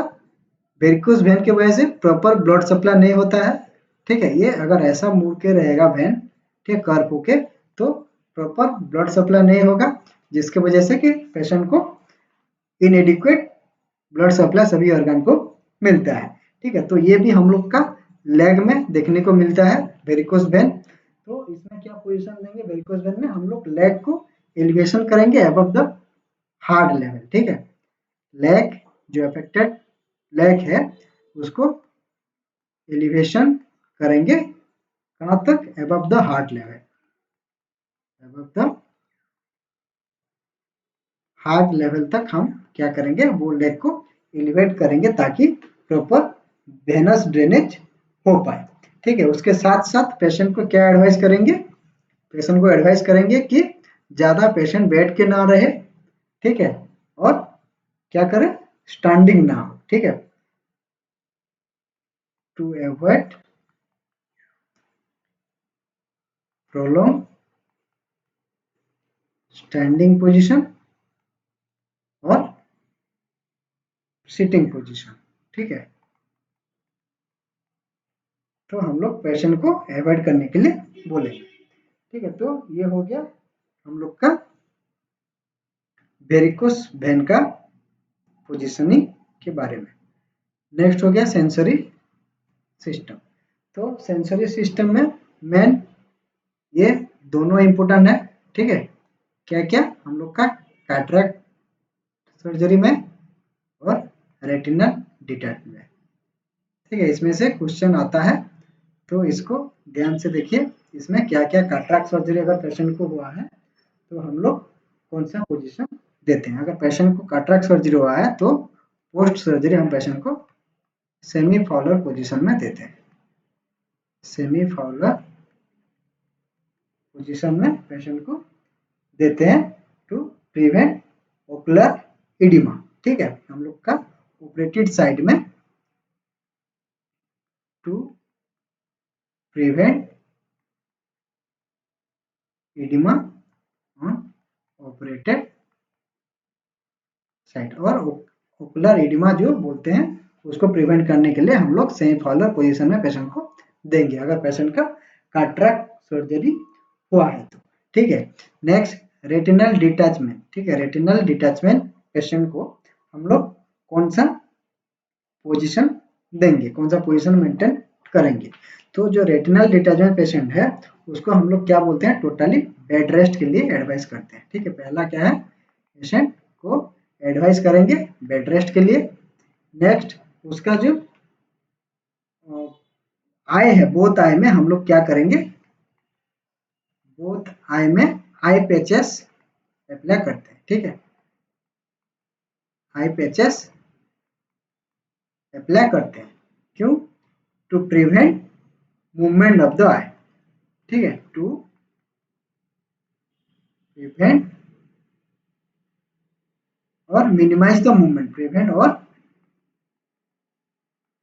वेरिकोस वेन की वजह से प्रॉपर ब्लड सप्लाई नहीं होता है, ठीक है। ये अगर ऐसा मुड़ के रहेगा वेन, ठीक, कर्व होके, तो प्रॉपर ब्लड सप्लाई नहीं होगा, जिसकी वजह से कि पेशेंट को इनएडिक्वेट ब्लड सप्लाई सभी ऑर्गन को मिलता है, ठीक है। तो ये भी हम लोग का लेग में देखने को मिलता है वेरिकोस वेन। तो इसमें क्या पोजीशन देंगे, वेरिकोस वेन में हम लोग लेग को एलिवेशन करेंगे अबव द हार्ड लेवल, ठीक है। लेग जो अफेक्टेड लेग है उसको एलिवेशन करेंगे कहाँ तक, above the heart level, above the heart level तक हम क्या करेंगे, वो लेग को एलिवेट करेंगे ताकि प्रॉपर वेनस ड्रेनेज हो पाए, ठीक है। उसके साथ साथ पेशेंट को क्या एडवाइस करेंगे, पेशेंट को एडवाइस करेंगे कि ज़्यादा पेशेंट बैठ के ना रहे, ठीक है, और क्या करें, स्टैंडिंग ना हो, ठीक है, to avoid prolong standing position और सिटिंग पोजीशन, ठीक है। तो हम लोग पेशेंट को अवॉइड करने के लिए बोलेंगे, ठीक है। तो ये हो गया हम लोग का वेरिकोस वेन का पोजीशनिंग के बारे में। नेक्स्ट हो गया सेंसरी सिस्टम। तो सेंसरी सिस्टम में मेन ये दोनों इम्पोर्टेंट है, ठीक है। क्या क्या, हम लोग का कैटरेक्ट सर्जरी में और रेटिनल डिटैचमेंट, ठीक है। इसमें से क्वेश्चन आता है तो इसको ध्यान से देखिए, इसमें क्या क्या कैटरेक्ट सर्जरी अगर पेशेंट को हुआ है तो हम लोग कौन सा पोजीशन देते हैं। अगर पेशेंट को कैटरेक्ट सर्जरी हुआ है तो पोस्ट सर्जरी हम पेशेंट को सेमी फाउलर पोजीशन में देते हैं, सेमी फाउलर पोजीशन में पेशेंट को देते हैं टू प्रिवेंट ओकुलर इडिमा, ठीक है। हम लोग का ऑपरेटेड साइड में to prevent oedema on operated side, और ओकुलर इडिमा जो बोलते हैं उसको प्रिवेंट करने के लिए हम लोग सेमी फाउलर पोजीशन में पेशेंट को देंगे अगर पेशेंट का कैटरेक्ट सर्जरी हुआ है तो, ठीक है। नेक्स्ट रेटिनल डिटैचमेंट, ठीक है। रेटिनल डिटैचमेंट पेशेंट को हम लोग कौन सा पोजीशन देंगे, कौन सा पोजीशन मेंटेन करेंगे। तो जो रेटिनल डिटैचमेंट पेशेंट है उसको हम लोग क्या बोलते हैं, टोटली बेड रेस्ट के लिए एडवाइस करते हैं, ठीक है। पहला क्या है, पेशेंट को एडवाइस करेंगे बेड रेस्ट के लिए। नेक्स्ट उसका जो आई है, बोथ आई में हम लोग क्या करेंगे, बोथ आई में आई पैचेस अप्लाई करते हैं, ठीक है। आई पैचेस अप्लाई करते हैं, क्यों, to prevent movement of the eye, ठीक है, टू प्रिवेंट और मिनिमाइज द मूवमेंट, प्रिवेंट और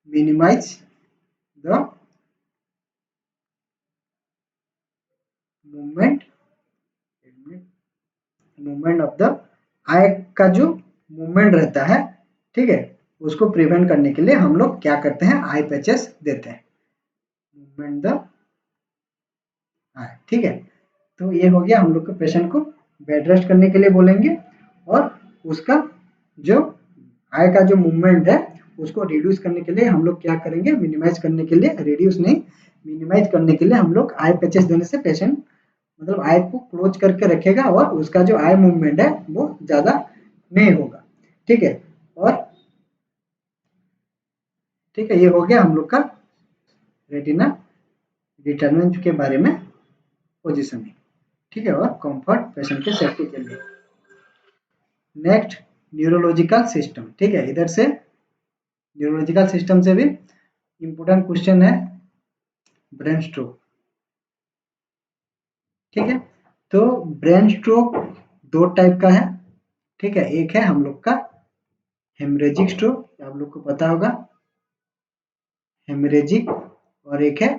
minimise the movement, movement of the eye का जो मूवमेंट रहता है, ठीक है, उसको प्रिवेंट करने के लिए हम लोग क्या करते हैं, आई पैचेस देते हैं, मूवमेंट द आई, ठीक है। तो ये हो गया हम लोग को पेशेंट को बेड रेस्ट करने के लिए बोलेंगे, और उसका जो आई का जो मूवमेंट है उसको रिड्यूस करने के लिए हम लोग क्या करेंगे, मिनिमाइज करने के लिए, रिड्यूस नहीं मिनिमाइज करने के लिए हम लोग आई पैचेस देने से पेशेंट मतलब आई को क्लोज करके रखेगा और उसका जो आई मूवमेंट है वो ज़्यादा नहीं होगा, ठीक है। और ठीक है, ये हो गया हम लोग का रेटिना डिटरमिनेंट के बारे में पोजीशनिंग, ठीक है, और कंफर्ट पेशेंट के सेफ्टी के लिए। नेक्स्ट न्यूरोलॉजिकल सिस्टम, ठीक है। इधर से न्यूरोलॉजिकल सिस्टम से भी इंपोर्टेंट क्वेश्चन है ब्रेन स्ट्रोक, ठीक है। तो ब्रेन स्ट्रोक दो टाइप का है, ठीक है। एक है हम लोग का हेमरेजिक स्ट्रोक, आप लोग को पता होगा हेमरेजिक, और एक है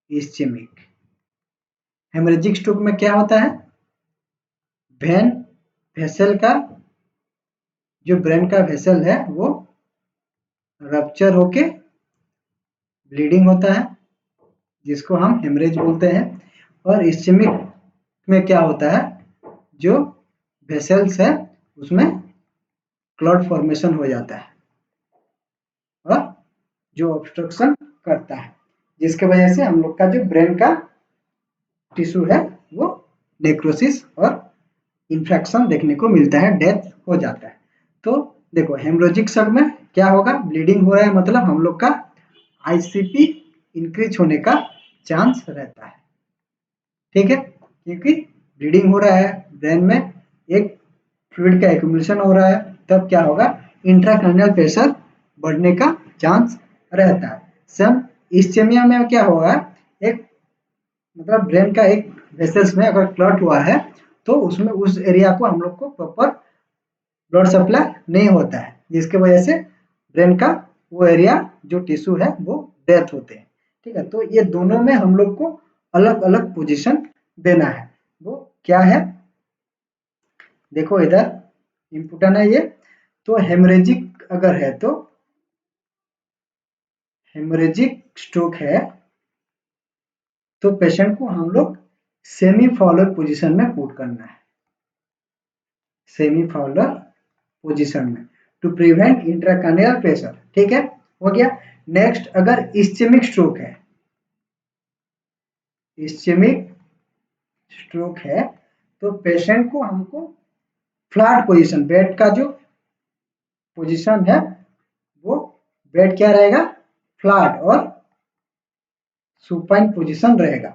इस्चेमिक। हेमरेजिक स्ट्रोक में क्या होता है, वेन वेसल का जो ब्रेन का वेसल है वो रप्चर होके ब्लीडिंग होता है जिसको हम हेमरेज बोलते हैं। और इस्चेमिक में क्या होता है, जो वेसल्स है उसमें क्लॉट फॉर्मेशन हो जाता है और जो ऑब्स्ट्रक्शन करता है, जिसके वजह से हम लोग का जो ब्रेन का टिश्यू है वो नेक्रोसिस और इन्फेक्शन देखने को मिलता है, डेथ हो जाता है। तो देखो हेमोरेजिक शक में क्या होगा, ब्लीडिंग हो रहा है मतलब हम लोग का आईसीपी इंक्रीज होने का चांस रहता है, ठीक है, क्योंकि ब्लीडिंग हो रहा है, ब्रेन में एक फ्लूइड का एक्यूमुलेशन हो रहा है, तब क्या होगा, इंट्राक्रैनियल प्रेशर बढ़ने का चांस रहता है। सम इस्चेमिया में क्या होगा, एक मतलब ब्रेन का एक वेसल्स में अगर क्लॉट हुआ है तो उसमें उस एरिया को हम लोग को प्रॉपर ब्लड सप्लाई नहीं होता है, जिसके वजह से ब्रेन का वो एरिया जो टिश्यू है वो डेथ होते हैं, ठीक है। तो ये दोनों में हम लोग को अलग अलग पोजीशन देना है। वो क्या है, देखो इधर इम्पोर्टेंट है ये। तो हेमरेजिक अगर है तो हेमरेजिक स्ट्रोक है तो पेशेंट को हम लोग सेमी फॉलोर पोजीशन में पुट करना है, सेमी फॉलोर पोजीशन में, टू प्रिवेंट इंट्राक्रैनियल प्रेशर, ठीक है, हो गया। नेक्स्ट अगर इस्चेमिक स्ट्रोक है, इस्चेमिक स्ट्रोक है तो पेशेंट को हमको फ्लैट पोजीशन, बेड का जो पोजीशन है वो बेड क्या रहेगा, फ्लैट और सुपाइन पोजीशन रहेगा,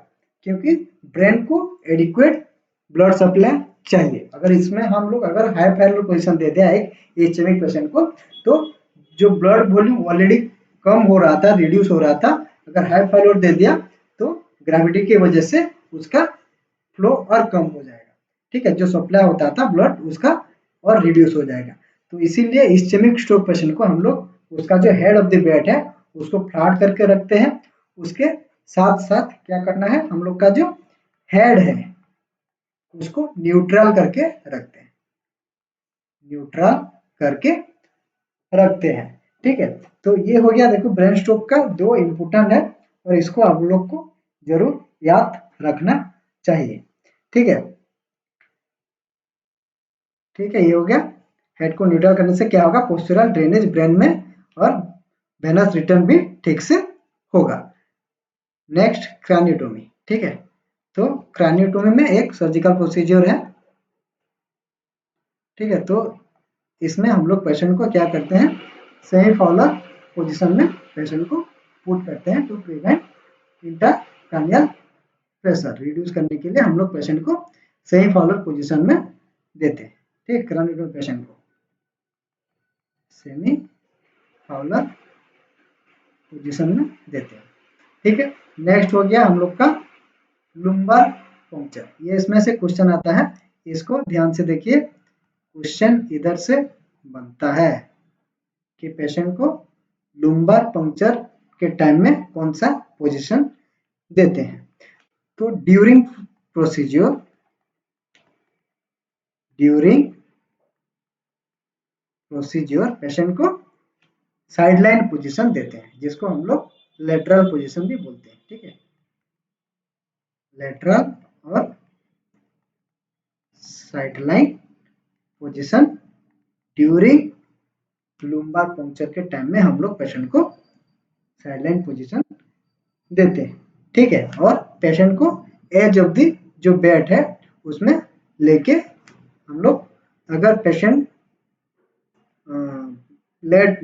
क्योंकि ब्रेन को एडिक्वेट ब्लड सप्लाई चाहिए। अगर इसमें हम लोग अगर हाई फैलोर पोजीशन दे दिया एक इस्चेमिक पेशेंट को, तो जो ब्लड वॉल्यूम ऑलरेडी कम हो रहा था, रिड्यूस हो रहा था, अगर हाई फैलोर दे दिया तो ग्रेविटी की वजह से उसका फ्लो और कम हो जाएगा, ठीक है, जो सप्लाई होता था ब्लड उसका और रिड्यूस हो जाएगा। तो इसीलिए इस्चेमिक स्ट्रोक पेशेंट को हम लोग उसका जो हेड ऑफ द बेड है उसको फ्लैट करके रखते हैं, उसके साथ साथ क्या करना है, हम लोग का जो हेड है उसको न्यूट्रल करके रखते हैं, न्यूट्रल करके रखते हैं, ठीक है। तो ये हो गया देखो ब्रेन स्ट्रोक का दो इम्पोर्टेंट है और इसको आप लोग को जरूर याद रखना चाहिए, ठीक है, ठीक है। ये हो गया, हेड को न्यूट्रल करने से क्या होगा, पोस्चरल ड्रेनेज ब्रेन में और वेनस रिटर्न भी ठीक से होगा। नेक्स्ट क्रैनियोटोमी, ठीक है। तो क्रैनियोटोमी में एक सर्जिकल प्रोसीजर है, ठीक है। तो इसमें हम लोग पेशेंट को क्या करते हैं, सेमी फॉलोर पोजीशन में पेशेंट को पुट करते हैं to prevent intracranial pressure, reduce करने के लिए हम लोग पेशेंट को सेमी फॉलोर पोजीशन में देते हैं, ठीक, क्रैनियोटोमी पेशेंट को सेमी फॉलोर पोजीशन में देते हैं, ठीक है। नेक्स्ट हो गया हम लोग का लुम्बर पंक्चर, ये इसमें से क्वेश्चन आता है, इसको ध्यान से देखिए, क्वेश्चन इधर से बनता है कि पेशेंट को लुम्बर पंक्चर के टाइम में कौन सा पोजीशन देते हैं। तो ड्यूरिंग प्रोसीजर पेशेंट को साइडलाइन पोजीशन देते हैं, जिसको हम लोग लेटरल पोजीशन भी बोलते हैं, ठीक है, लेटरल और sideline position during lumbar puncture के टाइम में हम लोग पेशेंट को साइडलाइन पोजीशन देते हैं, ठीक है। और पेशेंट को एज ऑफ द जो बेड है उसमें लेके हम लोग, अगर पेशेंट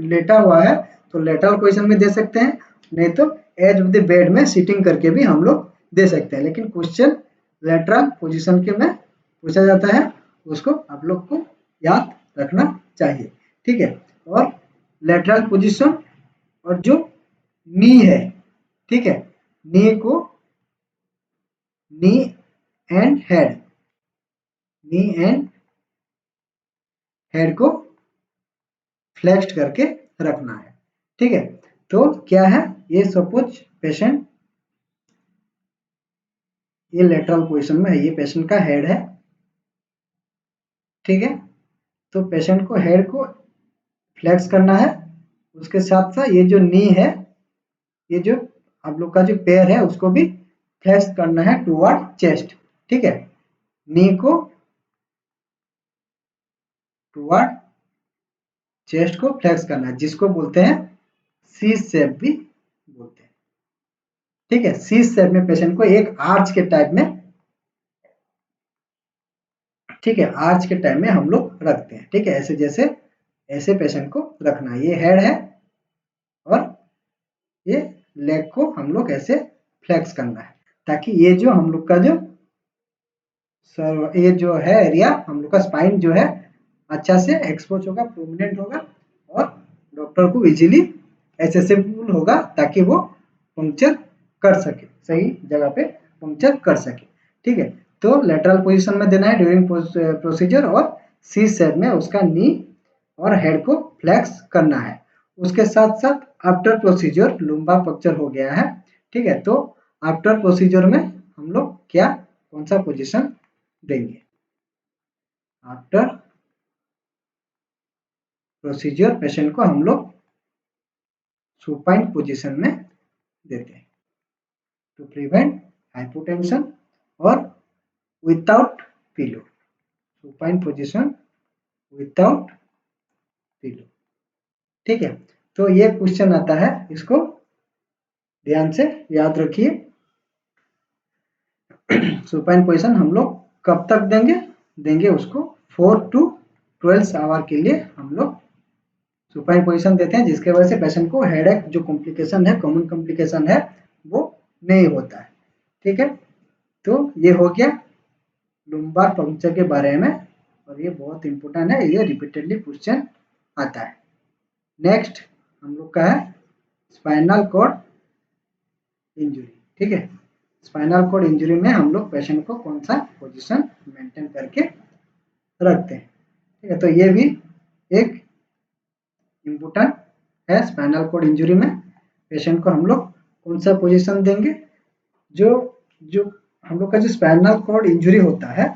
लेटा हुआ है तो लेटरल पोजीशन में दे सकते हैं, नहीं तो एज ऑफ द बेड में सिटिंग करके भी हम लोग दे सकते हैं, लेकिन क्वेश्चन लेटरल पोजीशन के में पूछा जाता है, उसको आप लोग को याद रखना चाहिए, ठीक है। और लेटरल पोजीशन और जो नी है, ठीक है, नी को knee and head, knee and head को फ्लेक्स्ड करके रखना है, ठीक है। तो क्या है, ये सपोज पेशेंट ये लेटरल पोजीशन में है, ये पेशेंट का हेड है, ठीक है। तो पेशेंट को हेड को फ्लेक्स करना है, उसके साथ साथ ये जो नी है, ये जो आप लोग का जो पैर है उसको भी फ्लेक्स करना है टुवर्ड चेस्ट, ठीक है, नी को टुवर्ड चेस्ट को फ्लेक्स करना है, जिसको बोलते हैं सी शेप भी बोलते हैं, ठीक है। सी शेप में पेशेंट को एक आर्च के टाइप में ठीक है, आर्च के टाइम में हम लोग रखते हैं। ठीक है, ऐसे जैसे ऐसे पेशेंट को रखना है, ये हेड है और ये लेग को हम लोग ऐसे फ्लेक्स करना है, ताकि ये जो हम लोग का जो ये जो है एरिया हम लोग का स्पाइन जो है अच्छा से एक्सपोज होगा, प्रोमिनेंट होगा और डॉक्टर को इजीली एसेसिबल होगा, ताकि वो पंक्चर कर सके, सही जगह पे पंक्चर कर सके। ठीक है, तो लेटरल पोजीशन में देना है ड्यूरिंग प्रोसीजर और सी शेप में उसका नी और हेड को फ्लेक्स करना है। उसके साथ साथ आफ्टर प्रोसीजर लुम्बार पंक्चर हो गया है। ठीक है, तो आफ्टर प्रोसीजर में हम लोग क्या कौन सा पोजीशन देंगे? आफ्टर प्रोसीजर पेशेंट को हम लोग सुपाइन पोजीशन में देते हैं टू प्रिवेंट हाइपोटेंशन और without pillow. Supine position without pillow. ठीक है, तो ये क्वेश्चन आता है, इसको ध्यान से याद रखिए। सुपाइन पोजीशन हम लोग कब तक देंगे? देंगे उसको 4 to 12 आवर के लिए हम लोग सुपाइन पोजीशन देते हैं, जिसके वजह से पेशेंट को हेडेक जो कॉम्प्लिकेशन है, कॉमन कॉम्प्लिकेशन है, वो नहीं होता है। ठीक है, तो ये हो गया लुम्बार पंक्चर के बारे में, और ये बहुत इंपॉर्टेंट है, ये रिपीटेडली क्वेश्चन आता है। नेक्स्ट हम लोग का है स्पाइनल कॉर्ड इंजुरी। ठीक है, स्पाइनल कॉर्ड इंजुरी में हम लोग पेशेंट को कौन सा पोजीशन मेंटेन करके रखते हैं। ठीक है, तो ये भी एक इम्पोर्टेंट है। स्पाइनल कॉर्ड इंजुरी में पेशेंट को हम लोग कौन सा पोजीशन देंगे? जो जो हम लोग का जो स्पाइनल कॉर्ड इंजुरी होता है,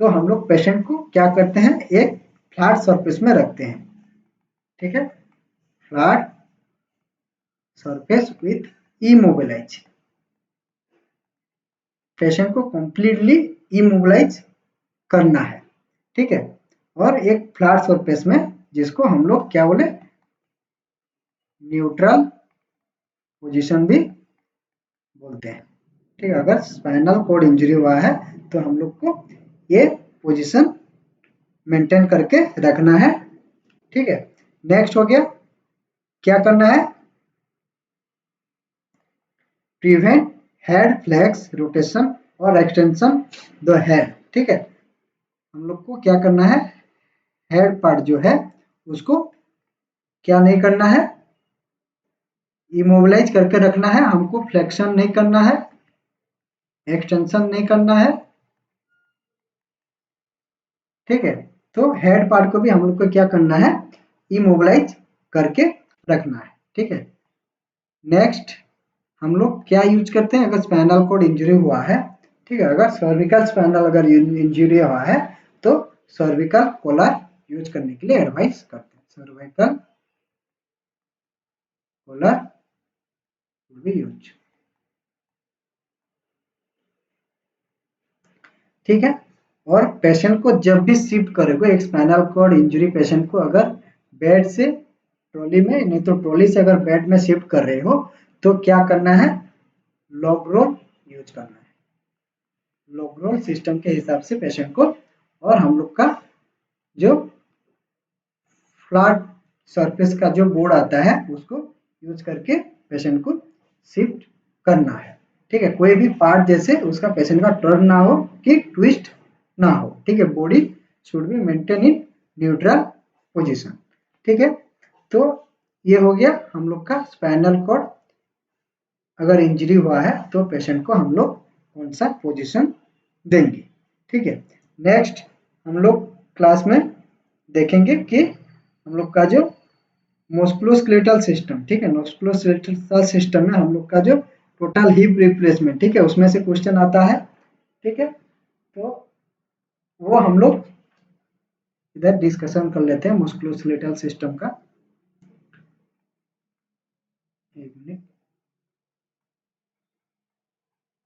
तो हम लोग पेशेंट को क्या करते हैं, एक फ्लैट सरफेस में रखते हैं। ठीक है, flat surface with immobilise. Patient को कंप्लीटली इमोबिलाइज करना है। ठीक है, और एक फ्लैट सरफेस में, जिसको हम लोग क्या बोले, न्यूट्रल पोजीशन भी बोलते हैं। ठीक है, अगर स्पाइनल कॉर्ड इंजरी हुआ है तो हम लोग को ये पोजीशन मेंटेन करके रखना है। ठीक है, नेक्स्ट हो गया, क्या करना है? प्रिवेंट हेड फ्लेक्स रोटेशन और एक्सटेंशन द हेड। ठीक है, हम लोग को क्या करना है, हेड पार्ट जो है उसको क्या नहीं करना है, इमोबिलाइज करके रखना है, हमको फ्लेक्शन नहीं करना है, एक्सटेंशन नहीं करना है। ठीक है, तो हेड पार्ट को भी हम लोग को क्या करना है, इमोबिलाइज करके रखना है। ठीक है, नेक्स्ट हम लोग क्या यूज करते हैं अगर स्पाइनल कॉर्ड इंजरी हुआ है? ठीक है, अगर सर्विकल स्पाइनल अगर इंजरी हुआ है तो सर्विकल कॉलर यूज करने के लिए एडवाइस करते हैं। Cervical collar will be use. ठीक है, और पेशेंट को जब भी शिफ्ट करोगे, एक स्पाइनल कॉर्ड इंजरी पेशेंट को अगर बेड से ट्रॉली में, नहीं तो ट्रॉली से अगर बेड में शिफ्ट कर रहे हो, तो क्या करना है, लॉग रोल यूज करना है। लॉग रोल सिस्टम के हिसाब से पेशेंट को, और हम लोग का जो फ्लैट सरफेस का जो बोर्ड आता है उसको यूज करके पेशेंट को शिफ्ट करना है। ठीक है, कोई भी पार्ट जैसे उसका पेशेंट का टर्न ना हो कि ट्विस्ट ना हो। ठीक है, body should be maintain in neutral position. ठीक है, तो ये हो गया हम लोग का स्पाइनल कॉर्ड अगर इंजरी हुआ है तो पेशेंट को हम लोग कौन सा पोजीशन देंगे। ठीक है, नेक्स्ट हम लोग क्लास में देखेंगे कि हम लोग का जो मस्कुलोस्केलेटल सिस्टम, ठीक है, मस्कुलोस्केलेटल सिस्टम में हम लोग का जो टोटल हिप रिप्लेसमेंट, ठीक है, उसमें से क्वेश्चन आता है। ठीक है, तो वो हम लोग इधर डिस्कशन कर लेते हैं मस्कुलोस्केलेटल सिस्टम का। एक minute,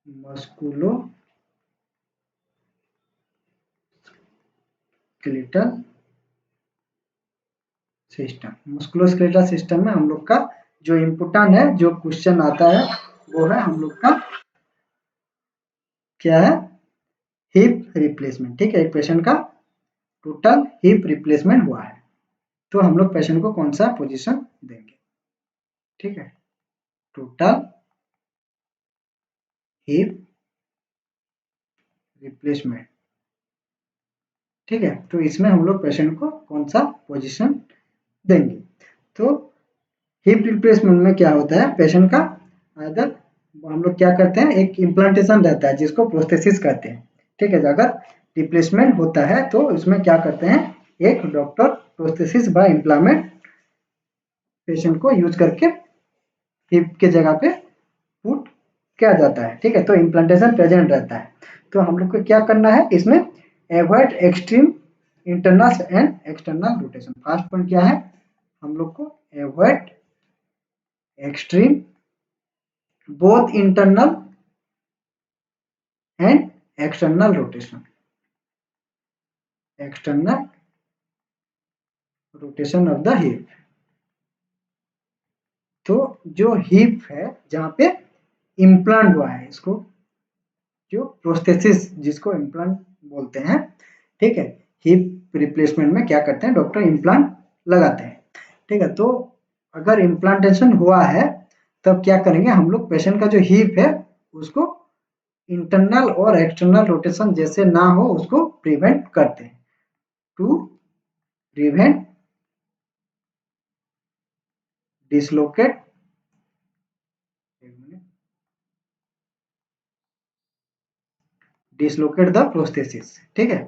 musculoskeletal system. Musculoskeletal system में हम लोग का जो इम्पोर्टेंट है, जो क्वेश्चन आता है, वो है हम लोग का क्या है, हिप रिप्लेसमेंट। ठीक है, एक पेशेंट का टोटल हिप रिप्लेसमेंट हुआ है, तो हम लोग पेशेंट को कौन सा पोजीशन देंगे? ठीक है, टोटल हिप रिप्लेसमेंट। ठीक है, तो इसमें हम लोग पेशेंट को कौन सा पोजीशन देंगे? तो हिप रिप्लेसमेंट में क्या होता है, पेशेंट का अगर हम लोग क्या करते हैं, एक इम्प्लांटेशन रहता है जिसको प्रोस्थेसिस कहते हैं। ठीक है, अगर रिप्लेसमेंट होता है तो इसमें क्या करते हैं, एक doctor prosthesis by implant patient को यूज करके हिप के जगह पे पुट किया जाता है। ठीक है, तो इम्प्लांटेशन प्रेजेंट रहता है। तो हम लोग को क्या करना है इसमें, avoid extreme internal and external rotation. First point क्या है, हम लोग को avoid extreme both internal and external rotation, external rotation of the hip. तो जो हिप है जहाँ पे इम्प्लांट हुआ है, इसको जो प्रोस्थेसिस जिसको इम्प्लांट बोलते हैं। ठीक है, हिप रिप्लेसमेंट में क्या करते हैं, डॉक्टर इम्प्लांट लगाते हैं। ठीक है, तो अगर इम्प्लांटेशन हुआ है तब क्या करेंगे हम लोग, पेशेंट का जो हिप है उसको इंटरनल और एक्सटर्नल रोटेशन जैसे ना हो उसको प्रिवेंट करते हैं, to prevent dislocate dislocate the prosthesis. ठीक है,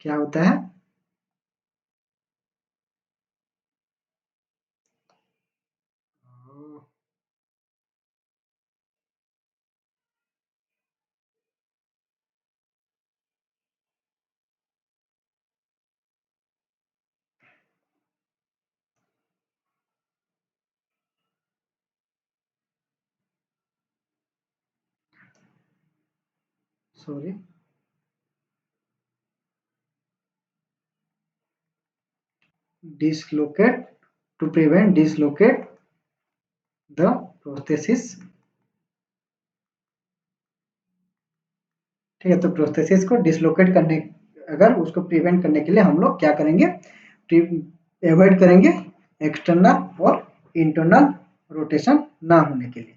क्या होता है, sorry, dislocate, to prevent dislocate the prosthesis। ठीक है, तो प्रोस्थेसिस को डिसलोकेट करने, अगर उसको प्रिवेंट करने के लिए हम लोग क्या करेंगे, अवॉइड करेंगे एक्सटर्नल और इंटरनल रोटेशन ना होने के लिए।